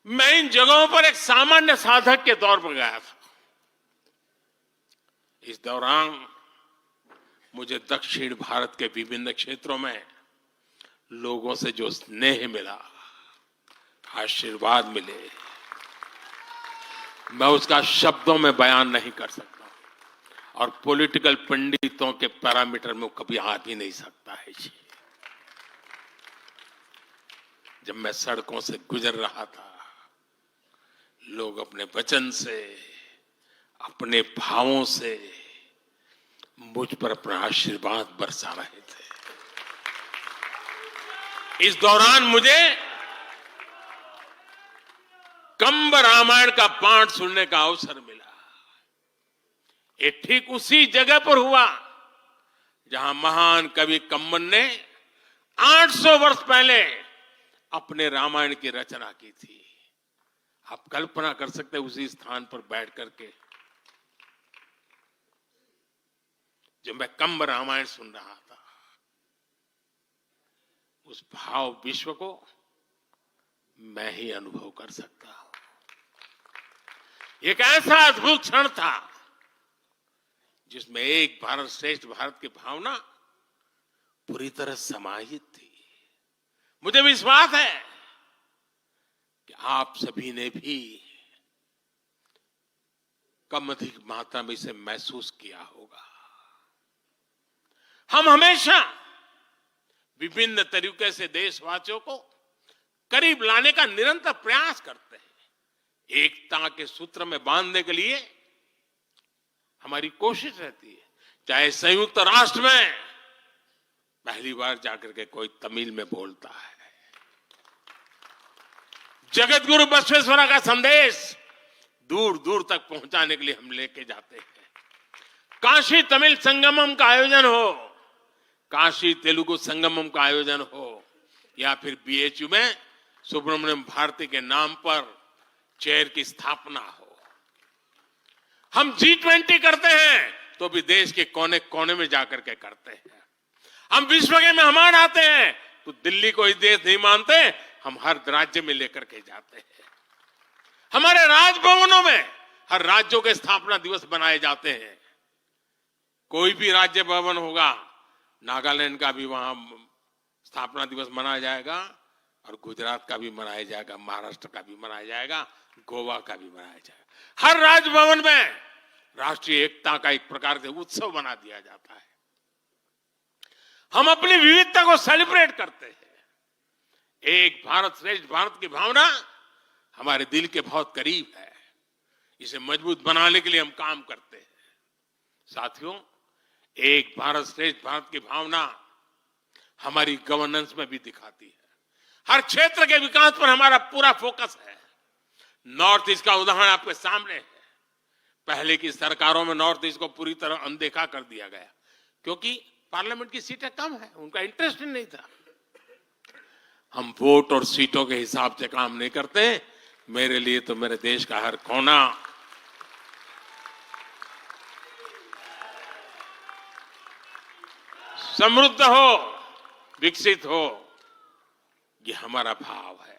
मैं इन जगहों पर एक सामान्य साधक के तौर पर गया था। इस दौरान मुझे दक्षिण भारत के विभिन्न क्षेत्रों में लोगों से जो स्नेह मिला, आशीर्वाद मिले, मैं उसका शब्दों में बयान नहीं कर सकता और पॉलिटिकल पंडितों के पैरामीटर में कभी आ भी नहीं सकता है जी। जब मैं सड़कों से गुजर रहा था, लोग अपने वचन से, अपने भावों से मुझ पर अपना आशीर्वाद बरसा रहे थे। इस दौरान मुझे कंब रामायण का पाठ सुनने का अवसर मिला। ये ठीक उसी जगह पर हुआ जहां महान कवि कंबन ने 800 वर्ष पहले अपने रामायण की रचना की थी। आप कल्पना कर सकते हैं उसी स्थान पर बैठ करके जब मैं कंब रामायण सुन रहा था, उस भाव विश्व को मैं ही अनुभव कर सकता हूं। एक ऐसा अद्भुत क्षण था जिसमें एक भारत श्रेष्ठ भारत की भावना पूरी तरह समाहित थी। मुझे विश्वास है कि आप सभी ने भी कम अधिक मात्रा में इसे महसूस किया होगा। हम हमेशा विभिन्न तरीके से देशवासियों को करीब लाने का निरंतर प्रयास करते हैं। एकता के सूत्र में बांधने के लिए हमारी कोशिश रहती है। चाहे संयुक्त राष्ट्र में पहली बार जाकर के कोई तमिल में बोलता है, जगत गुरु बसवेश्वरा का संदेश दूर दूर तक पहुंचाने के लिए हम लेके जाते हैं। काशी तमिल संगमम का आयोजन हो, काशी तेलुगु संगमम का आयोजन हो, या फिर बीएचयू में सुब्रमण्यम भारती के नाम पर चेयर की स्थापना हो। हम G20 करते हैं तो भी देश के कोने कोने में जाकर के करते हैं। हम विश्व के मेहमान आते हैं तो दिल्ली को इस देश नहीं मानते, हम हर राज्य में लेकर के जाते हैं। हमारे राजभवनों में हर राज्यों के स्थापना दिवस बनाए जाते हैं। कोई भी राज्य भवन होगा, नागालैंड का भी वहां स्थापना दिवस मनाया जाएगा और गुजरात का भी मनाया जाएगा, महाराष्ट्र का भी मनाया जाएगा, गोवा का भी मनाया जाएगा। हर राजभवन में राष्ट्रीय एकता का एक प्रकार से उत्सव बना दिया जाता है। हम अपनी विविधता को सेलिब्रेट करते हैं। एक भारत श्रेष्ठ भारत की भावना हमारे दिल के बहुत करीब है। इसे मजबूत बनाने के लिए हम काम करते हैं। साथियों, एक भारत श्रेष्ठ भारत की भावना हमारी गवर्नेंस में भी दिखाती है। हर क्षेत्र के विकास पर हमारा पूरा फोकस है। नॉर्थ ईस्ट का उदाहरण आपके सामने है। पहले की सरकारों में नॉर्थ ईस्ट को पूरी तरह अनदेखा कर दिया गया क्योंकि पार्लियामेंट की सीटें कम है, उनका इंटरेस्ट नहीं था। हम वोट और सीटों के हिसाब से काम नहीं करते। मेरे लिए तो मेरे देश का हर कोना समृद्ध हो, विकसित हो, ये हमारा भाव है।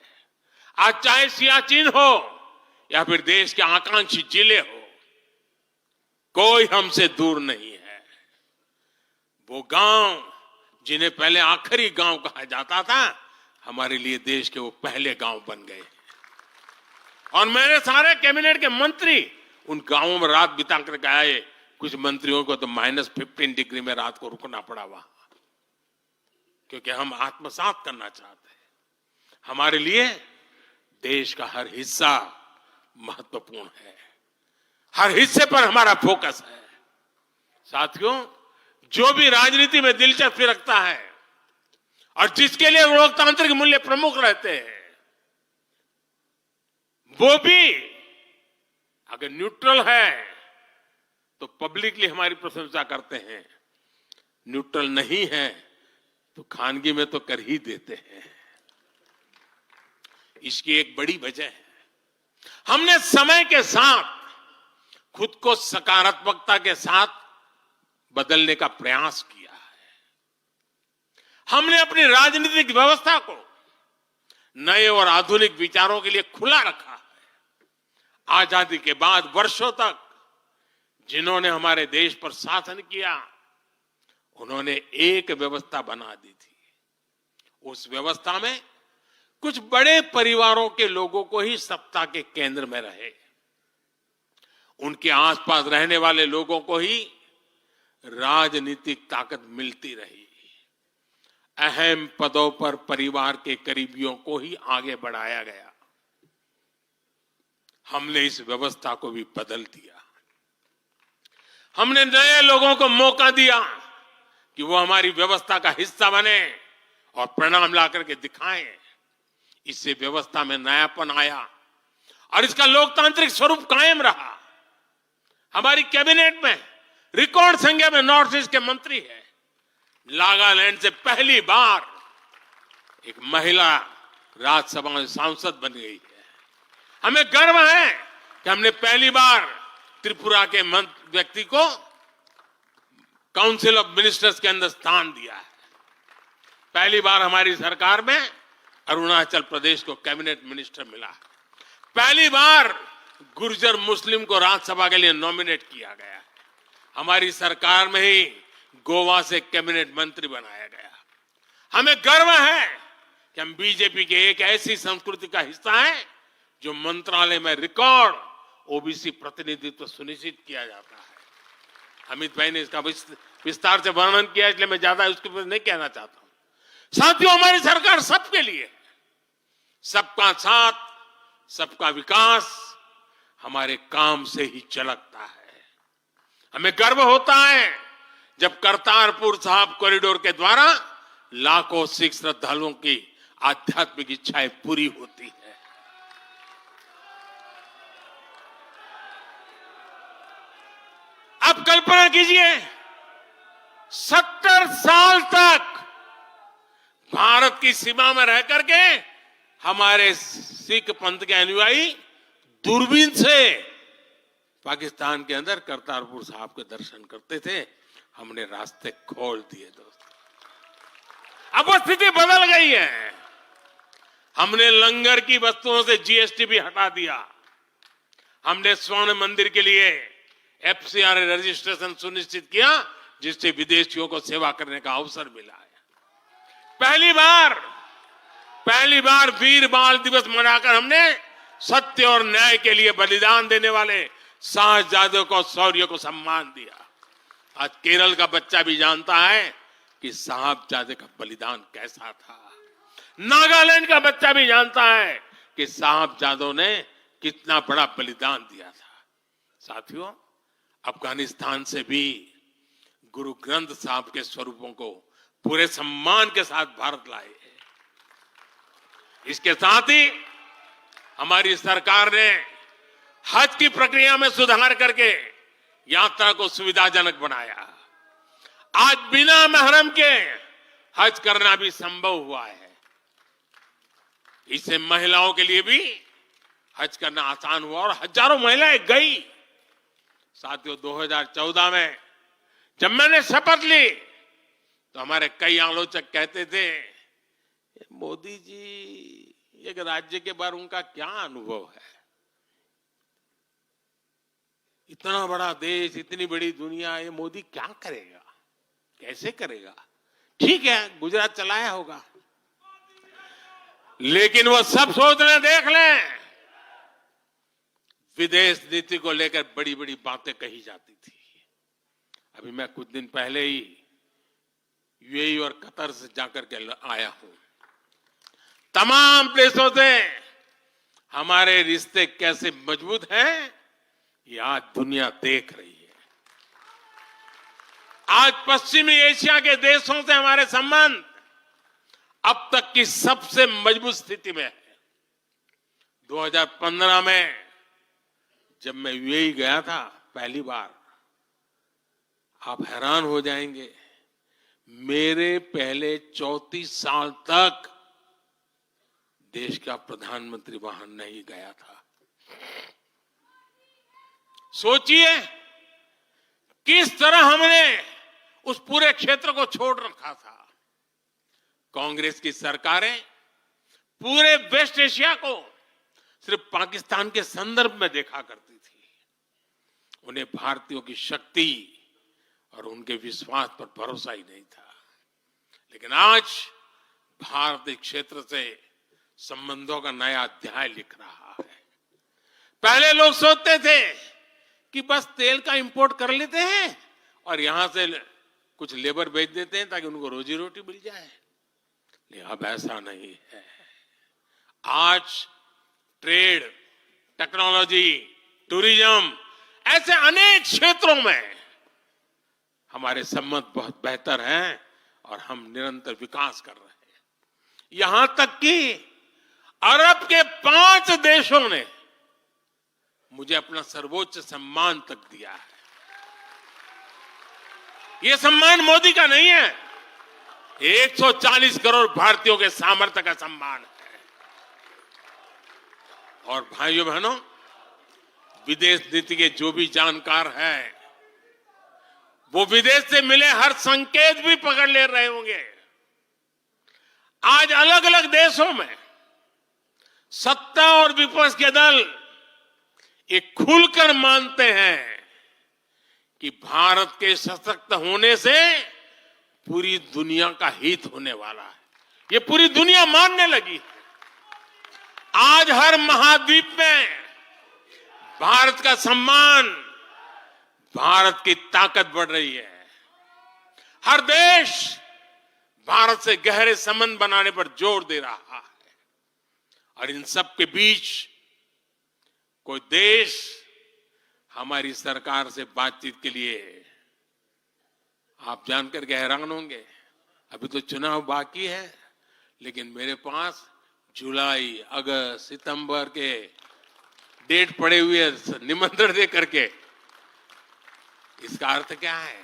आज चाहे सियाचिन हो या फिर देश के आकांक्षी जिले हो, कोई हमसे दूर नहीं है। वो गांव जिन्हें पहले आखिरी गांव कहा जाता था, हमारे लिए देश के वो पहले गांव बन गए। और मेरे सारे कैबिनेट के मंत्री उन गांवों में रात बिता करके आए। कुछ मंत्रियों को तो -15 डिग्री में रात को रुकना पड़ा वहां, क्योंकि हम आत्मसात करना चाहते हैं। हमारे लिए देश का हर हिस्सा महत्वपूर्ण है, हर हिस्से पर हमारा फोकस है। साथियों, जो भी राजनीति में दिलचस्पी रखता है और जिसके लिए लोकतांत्रिक मूल्य प्रमुख रहते हैं, वो भी अगर न्यूट्रल है तो पब्लिकली हमारी प्रशंसा करते हैं, न्यूट्रल नहीं है तो खानगी में तो कर ही देते हैं। इसकी एक बड़ी वजह है, हमने समय के साथ खुद को सकारात्मकता के साथ बदलने का प्रयास किया है। हमने अपनी राजनीतिक व्यवस्था को नए और आधुनिक विचारों के लिए खुला रखा है। आजादी के बाद वर्षों तक जिन्होंने हमारे देश पर शासन किया, उन्होंने एक व्यवस्था बना दी थी। उस व्यवस्था में कुछ बड़े परिवारों के लोगों को ही सत्ता के केंद्र में रहे, उनके आसपास रहने वाले लोगों को ही राजनीतिक ताकत मिलती रही। अहम पदों पर परिवार के करीबियों को ही आगे बढ़ाया गया। हमने इस व्यवस्था को भी बदल दिया। हमने नए लोगों को मौका दिया कि वो हमारी व्यवस्था का हिस्सा बने और परिणाम ला करके दिखाएं। इससे व्यवस्था में नयापन आया और इसका लोकतांत्रिक स्वरूप कायम रहा। हमारी कैबिनेट में रिकॉर्ड संख्या में नॉर्थ ईस्ट के मंत्री हैं। नागालैंड से पहली बार एक महिला राज्यसभा में सांसद बन गई है। हमें गर्व है कि हमने पहली बार त्रिपुरा के व्यक्ति को काउंसिल ऑफ मिनिस्टर्स के अंदर स्थान दिया है। पहली बार हमारी सरकार में अरुणाचल प्रदेश को कैबिनेट मिनिस्टर मिला है। पहली बार गुर्जर मुस्लिम को राज्यसभा के लिए नॉमिनेट किया गया है। हमारी सरकार में ही गोवा से कैबिनेट मंत्री बनाया गया। हमें गर्व है कि हम बीजेपी के एक ऐसी संस्कृति का हिस्सा है जो मंत्रालय में रिकॉर्ड ओबीसी प्रतिनिधित्व सुनिश्चित किया जाता है। अमित भाई ने इसका विस्तार से वर्णन किया, इसलिए मैं ज्यादा उसके ऊपर नहीं कहना चाहता हूं। साथियों, हमारी सरकार सबके लिए है। सबका साथ, सबका विकास हमारे काम से ही झलकता है। हमें गर्व होता है जब करतारपुर साहिब कॉरिडोर के द्वारा लाखों सिख श्रद्धालुओं की आध्यात्मिक इच्छाएं पूरी होती है। अब कल्पना कीजिए, 70 साल तक भारत की सीमा में रह करके हमारे सिख पंथ के अनुयायी दूरबीन से पाकिस्तान के अंदर करतारपुर साहिब के दर्शन करते थे। हमने रास्ते खोल दिए दोस्तों। अब वो स्थिति बदल गई है। हमने लंगर की वस्तुओं से जीएसटी भी हटा दिया। हमने स्वर्ण मंदिर के लिए एफसीआर रजिस्ट्रेशन सुनिश्चित किया, जिससे विदेशियों को सेवा करने का अवसर मिला है। पहली बार वीर बाल दिवस मनाकर हमने सत्य और न्याय के लिए बलिदान देने वाले साहसजादों को, शौर्य को सम्मान दिया। आज केरल का बच्चा भी जानता है कि साहबजादे का बलिदान कैसा था। नागालैंड का बच्चा भी जानता है कि साहबजादों ने कितना बड़ा बलिदान दिया था। साथियों, अफगानिस्तान से भी गुरु ग्रंथ साहब के स्वरूपों को पूरे सम्मान के साथ भारत लाए। इसके साथ ही हमारी सरकार ने हज की प्रक्रिया में सुधार करके यात्रा को सुविधाजनक बनाया। आज बिना महरम के हज करना भी संभव हुआ है। इससे महिलाओं के लिए भी हज करना आसान हुआ और हजारों महिलाएं गई। साथियों, 2014 में जब मैंने शपथ ली तो हमारे कई आलोचक कहते थे, मोदी जी एक राज्य के बारे उनका क्या अनुभव है? इतना बड़ा देश, इतनी बड़ी दुनिया, ये मोदी क्या करेगा, कैसे करेगा? ठीक है, गुजरात चलाया होगा, लेकिन वो सब सोच लें, देख लें, विदेश नीति को लेकर बड़ी बड़ी बातें कही जाती थी। अभी मैं कुछ दिन पहले ही यूएई और कतर से जाकर के आया हूं। तमाम देशों से हमारे रिश्ते कैसे मजबूत हैं, ये आज दुनिया देख रही है। आज पश्चिमी एशिया के देशों से हमारे संबंध अब तक की सबसे मजबूत स्थिति में है। 2015 में जब मैं यूएई गया था पहली बार, आप हैरान हो जाएंगे, मेरे पहले 34 साल तक देश का प्रधानमंत्री वहां नहीं गया था। सोचिए किस तरह हमने उस पूरे क्षेत्र को छोड़ रखा था। कांग्रेस की सरकारें पूरे वेस्ट एशिया को सिर्फ पाकिस्तान के संदर्भ में देखा करती थी। उन्हें भारतीयों की शक्ति और उनके विश्वास पर भरोसा ही नहीं था। लेकिन आज भारत इस क्षेत्र से संबंधों का नया अध्याय लिख रहा है। पहले लोग सोचते थे कि बस तेल का इंपोर्ट कर लेते हैं और यहां से कुछ लेबर भेज देते हैं ताकि उनको रोजी रोटी मिल जाए, लेकिन अब ऐसा नहीं है। आज ट्रेड, टेक्नोलॉजी, टूरिज्म, ऐसे अनेक क्षेत्रों में हमारे संबंध बहुत बेहतर हैं और हम निरंतर विकास कर रहे हैं। यहां तक कि अरब के 5 देशों ने मुझे अपना सर्वोच्च सम्मान तक दिया है। यह सम्मान मोदी का नहीं है, 140 करोड़ भारतीयों के सामर्थ्य का सम्मान है। और भाइयों बहनों, विदेश नीति के जो भी जानकार हैं, वो विदेश से मिले हर संकेत भी पकड़ ले रहे होंगे। आज अलग अलग देशों में सत्ता और विपक्ष के दल ये खुलकर मानते हैं कि भारत के सशक्त होने से पूरी दुनिया का हित होने वाला है। ये पूरी दुनिया मानने लगी। आज हर महाद्वीप में भारत का सम्मान, भारत की ताकत बढ़ रही है। हर देश भारत से गहरे संबंध बनाने पर जोर दे रहा है। और इन सब के बीच कोई देश हमारी सरकार से बातचीत के लिए, आप जानकर के हैरान होंगे, अभी तो चुनाव बाकी है, लेकिन मेरे पास जुलाई, अगस्त, सितंबर के डेट पड़े हुए निमंत्रण दे करके। इसका अर्थ क्या है?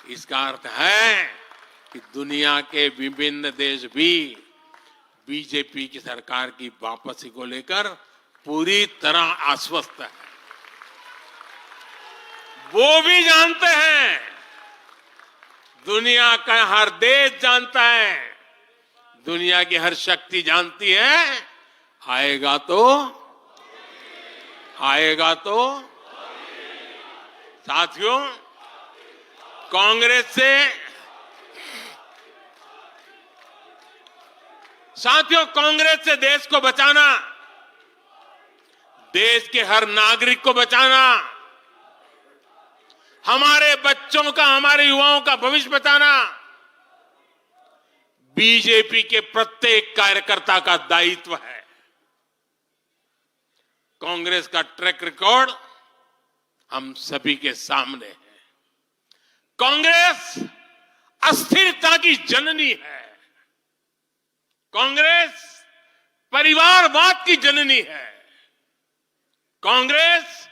इसका अर्थ है कि दुनिया के विभिन्न देश भी बीजेपी की सरकार की वापसी को लेकर पूरी तरह आश्वस्त है। वो भी जानते हैं, दुनिया का हर देश जानता है, दुनिया की हर शक्ति जानती है, आएगा तो साथियों, कांग्रेस से देश को बचाना, देश के हर नागरिक को बचाना, हमारे बच्चों का, हमारे युवाओं का भविष्य बचाना बीजेपी के प्रत्येक कार्यकर्ता का दायित्व है। कांग्रेस का ट्रैक रिकॉर्ड हम सभी के सामने है। कांग्रेस अस्थिरता की जननी है। कांग्रेस परिवारवाद की जननी है। कांग्रेस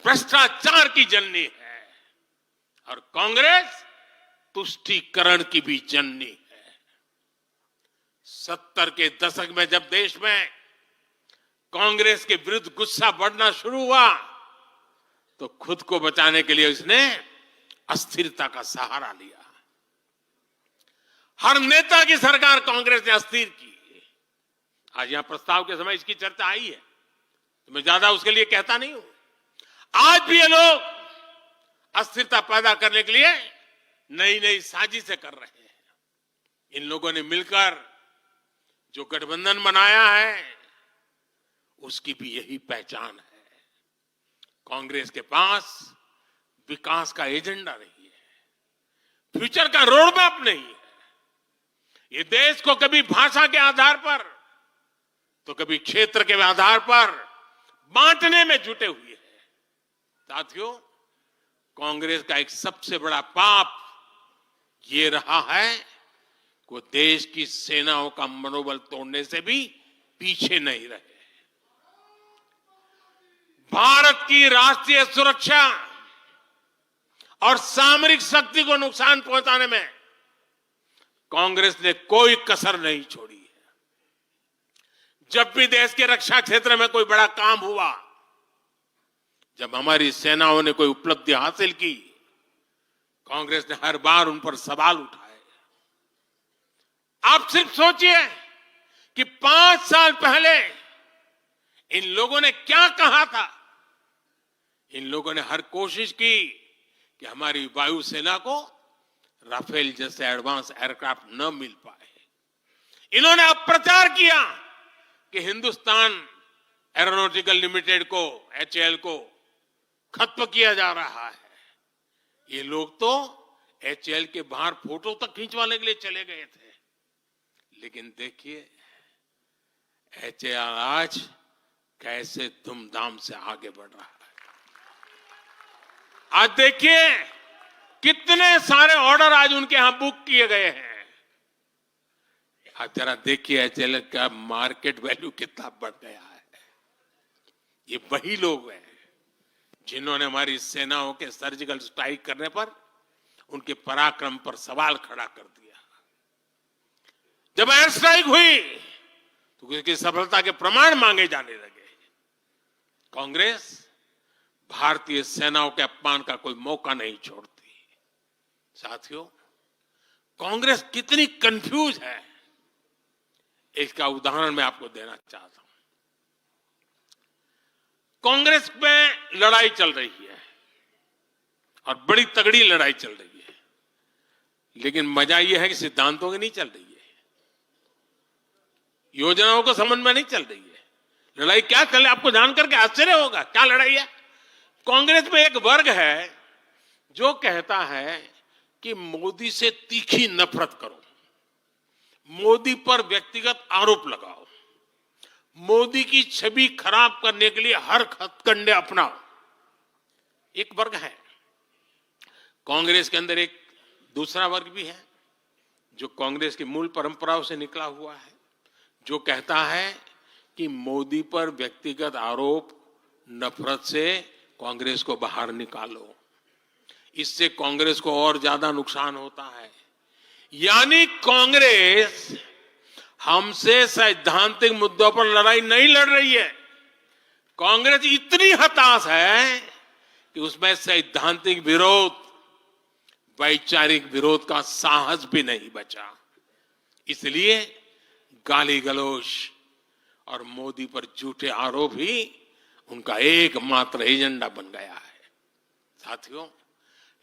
भ्रष्टाचार की जननी है और कांग्रेस तुष्टीकरण की भी जननी है। 70 के दशक में जब देश में कांग्रेस के विरुद्ध गुस्सा बढ़ना शुरू हुआ तो खुद को बचाने के लिए उसने अस्थिरता का सहारा लिया। हर नेता की सरकार कांग्रेस ने अस्थिर की। आज यहां प्रस्ताव के समय इसकी चर्चा आई है, तो मैं ज्यादा उसके लिए कहता नहीं हूं। आज भी ये लोग अस्थिरता पैदा करने के लिए नई नई साजिशें कर रहे हैं। इन लोगों ने मिलकर जो गठबंधन बनाया है उसकी भी यही पहचान है। कांग्रेस के पास विकास का एजेंडा नहीं है, फ्यूचर का रोड मैप नहीं है। ये देश को कभी भाषा के आधार पर तो कभी क्षेत्र के आधार पर बांटने में जुटे हुए हैं। साथियों, कांग्रेस का एक सबसे बड़ा पाप ये रहा है कि वो देश की सेनाओं का मनोबल तोड़ने से भी पीछे नहीं रहे। भारत की राष्ट्रीय सुरक्षा और सामरिक शक्ति को नुकसान पहुंचाने में कांग्रेस ने कोई कसर नहीं छोड़ी है। जब भी देश के रक्षा क्षेत्र में कोई बड़ा काम हुआ, जब हमारी सेनाओं ने कोई उपलब्धि हासिल की, कांग्रेस ने हर बार उन पर सवाल उठाए। आप सिर्फ सोचिए कि 5 साल पहले इन लोगों ने क्या कहा था। इन लोगों ने हर कोशिश की कि हमारी वायुसेना को राफेल जैसे एडवांस एयरक्राफ्ट न मिल पाए। इन्होंने अप्रचार किया कि हिंदुस्तान एरोनॉटिकल लिमिटेड को, HAL को खत्म किया जा रहा है। ये लोग तो HAL के बाहर फोटो तक खींचवाने के लिए चले गए थे। लेकिन देखिए HAL आज कैसे धूमधाम से आगे बढ़ रहा है। आज देखिए कितने सारे ऑर्डर आज उनके यहां बुक किए गए हैं। आज जरा देखिए HAL का मार्केट वैल्यू कितना बढ़ गया है। ये वही लोग हैं जिन्होंने हमारी सेनाओं के सर्जिकल स्ट्राइक करने पर उनके पराक्रम पर सवाल खड़ा कर दिया। जब एयर स्ट्राइक हुई तो उसकी सफलता के प्रमाण मांगे जाने लगे। कांग्रेस भारतीय सेनाओं के अपमान का कोई मौका नहीं छोड़ती। साथियों, कांग्रेस कितनी कंफ्यूज है, इसका उदाहरण मैं आपको देना चाहता हूं। कांग्रेस में लड़ाई चल रही है और बड़ी तगड़ी लड़ाई चल रही है, लेकिन मजा यह है कि सिद्धांतों की नहीं चल रही है, योजनाओं को समझ में नहीं चल रही है। लड़ाई क्या चल रही है आपको जानकर के आश्चर्य होगा। क्या लड़ाई है? कांग्रेस में एक वर्ग है जो कहता है कि मोदी से तीखी नफरत करो, मोदी पर व्यक्तिगत आरोप लगाओ, मोदी की छवि खराब करने के लिए हर हथकंडे अपनाओ। एक वर्ग है। कांग्रेस के अंदर एक दूसरा वर्ग भी है जो कांग्रेस की मूल परंपराओं से निकला हुआ है, जो कहता है कि मोदी पर व्यक्तिगत आरोप, नफरत से कांग्रेस को बाहर निकालो, इससे कांग्रेस को और ज्यादा नुकसान होता है। यानी कांग्रेस हमसे सैद्धांतिक मुद्दों पर लड़ाई नहीं लड़ रही है। कांग्रेस इतनी हताश है कि उसमें सैद्धांतिक विरोध, वैचारिक विरोध का साहस भी नहीं बचा। इसलिए गाली गलौज और मोदी पर झूठे आरोप ही उनका एकमात्र एजेंडा बन गया है। साथियों,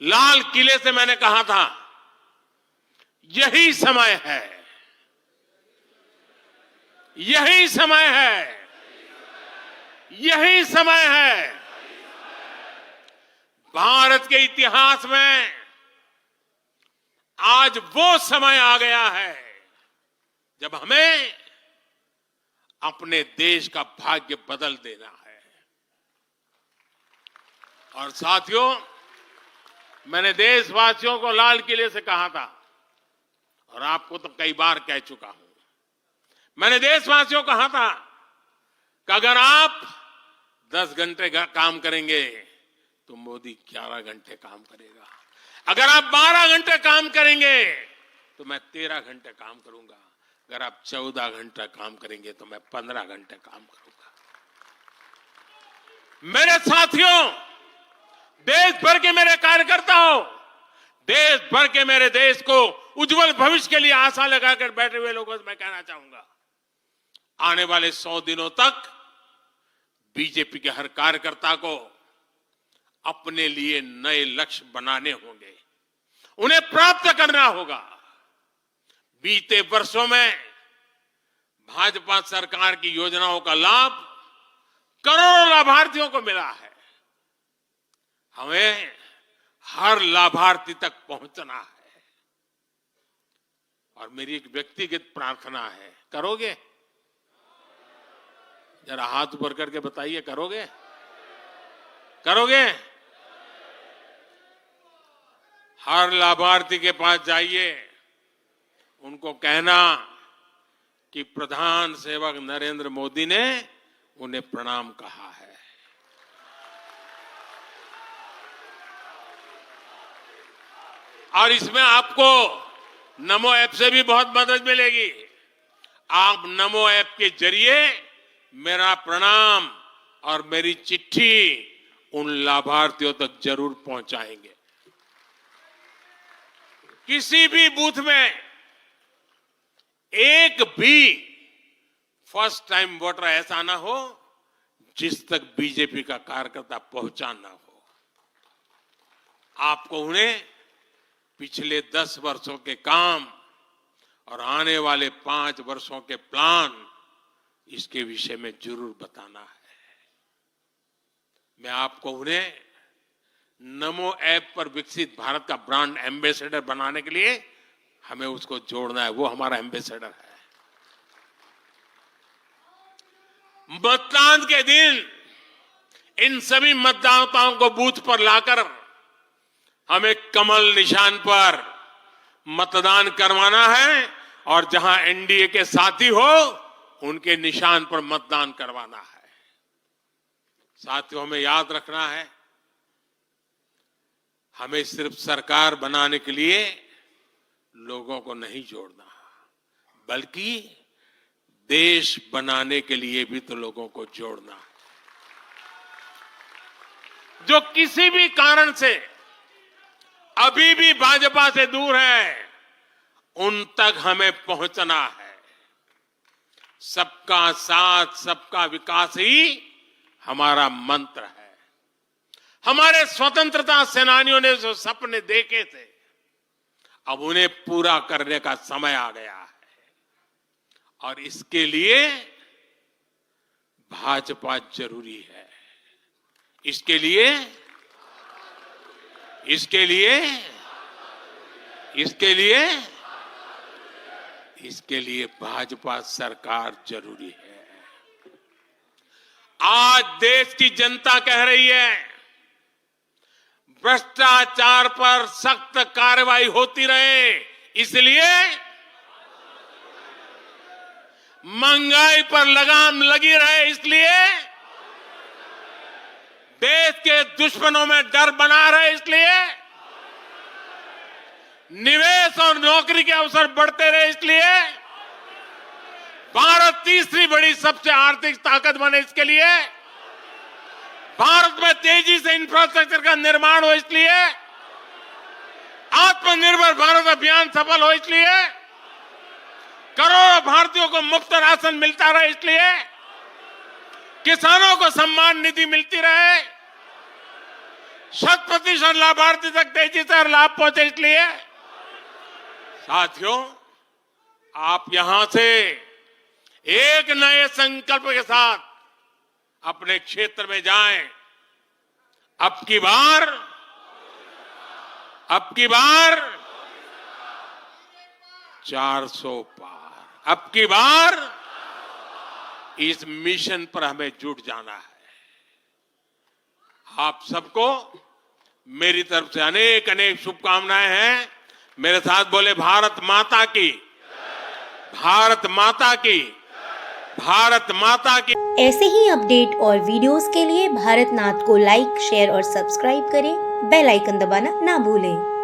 लाल किले से मैंने कहा था यही समय है, यही समय है, यही समय है। भारत के इतिहास में आज वो समय आ गया है जब हमें अपने देश का भाग्य बदल देना है। और साथियों, मैंने देशवासियों को लाल किले से कहा था और आपको तो कई बार कह चुका हूं। मैंने देशवासियों को कहा था कि अगर आप 10 घंटे का काम करेंगे तो मोदी 11 घंटे काम करेगा। अगर आप 12 घंटे काम करेंगे तो मैं 13 घंटे काम करूंगा। अगर आप 14 घंटा काम करेंगे तो मैं 15 घंटे काम करूंगा। मेरे साथियों, देश भर के मेरे कार्यकर्ताओं, देश भर के मेरे देश को उज्जवल भविष्य के लिए आशा लगाकर बैठे हुए लोगों से मैं कहना चाहूंगा, आने वाले 100 दिनों तक बीजेपी के हर कार्यकर्ता को अपने लिए नए लक्ष्य बनाने होंगे, उन्हें प्राप्त करना होगा। बीते वर्षों में भाजपा सरकार की योजनाओं का लाभ करोड़ों लाभार्थियों को मिला है। हमें हर लाभार्थी तक पहुंचना है। और मेरी एक व्यक्तिगत प्रार्थना है, करोगे? जरा हाथ ऊपर करके बताइए, करोगे? करोगे? हर लाभार्थी के पास जाइए, उनको कहना कि प्रधान सेवक नरेंद्र मोदी ने उन्हें प्रणाम कहा है। और इसमें आपको नमो ऐप से भी बहुत मदद मिलेगी। आप नमो ऐप के जरिए मेरा प्रणाम और मेरी चिट्ठी उन लाभार्थियों तक जरूर पहुंचाएंगे। किसी भी बूथ में एक भी फर्स्ट टाइम वोटर ऐसा ना हो जिस तक बीजेपी का कार्यकर्ता पहुंचा ना हो। आपको उन्हें पिछले 10 वर्षों के काम और आने वाले 5 वर्षों के प्लान, इसके विषय में जरूर बताना है। मैं आपको उन्हें नमो ऐप पर विकसित भारत का ब्रांड एम्बेसडर बनाने के लिए हमें उसको जोड़ना है। वो हमारा एम्बेसडर है। मतदान के दिन इन सभी मतदाताओं को बूथ पर लाकर हमें कमल निशान पर मतदान करवाना है और जहां एनडीए के साथी हो उनके निशान पर मतदान करवाना है। साथियों, हमें याद रखना है, हमें सिर्फ सरकार बनाने के लिए लोगों को नहीं जोड़ना, बल्कि देश बनाने के लिए भी तो लोगों को जोड़ना है। जो किसी भी कारण से अभी भी भाजपा से दूर है, उन तक हमें पहुंचना है। सबका साथ, सबका विकास ही हमारा मंत्र है। हमारे स्वतंत्रता सेनानियों ने जो सपने देखे थे, अब उन्हें पूरा करने का समय आ गया है। और इसके लिए भाजपा जरूरी है। इसके लिए भाजपा सरकार जरूरी है। आज देश की जनता कह रही है, भ्रष्टाचार पर सख्त कार्रवाई होती रहे, इसलिए महंगाई पर लगाम लगी रहे, इसलिए देश के दुश्मनों में डर बना रहे, इसलिए निवेश और नौकरी के अवसर बढ़ते रहे, इसलिए भारत तीसरी बड़ी सबसे आर्थिक ताकत बने, इसके लिए भारत में तेजी से इंफ्रास्ट्रक्चर का निर्माण हो, इसलिए आत्मनिर्भर भारत अभियान सफल हो, इसलिए करोड़ों भारतीयों को मुफ्त राशन मिलता रहे, इसलिए किसानों को सम्मान निधि मिलती रहे, 100% लाभार्थी तक तेजी से लाभ पहुंचे, इसलिए साथियों, आप यहां से एक नए संकल्प के साथ अपने क्षेत्र में जाएं। अब की बार 400 पार, अब की बार इस मिशन पर हमें जुट जाना है। आप सबको मेरी तरफ से अनेक अनेक शुभकामनाएं हैं। मेरे साथ बोले, भारत माता की, भारत माता की, भारत माता की। ऐसे ही अपडेट और वीडियोस के लिए भारत नाथ को लाइक, शेयर और सब्सक्राइब करें। बेल आइकन दबाना ना भूलें।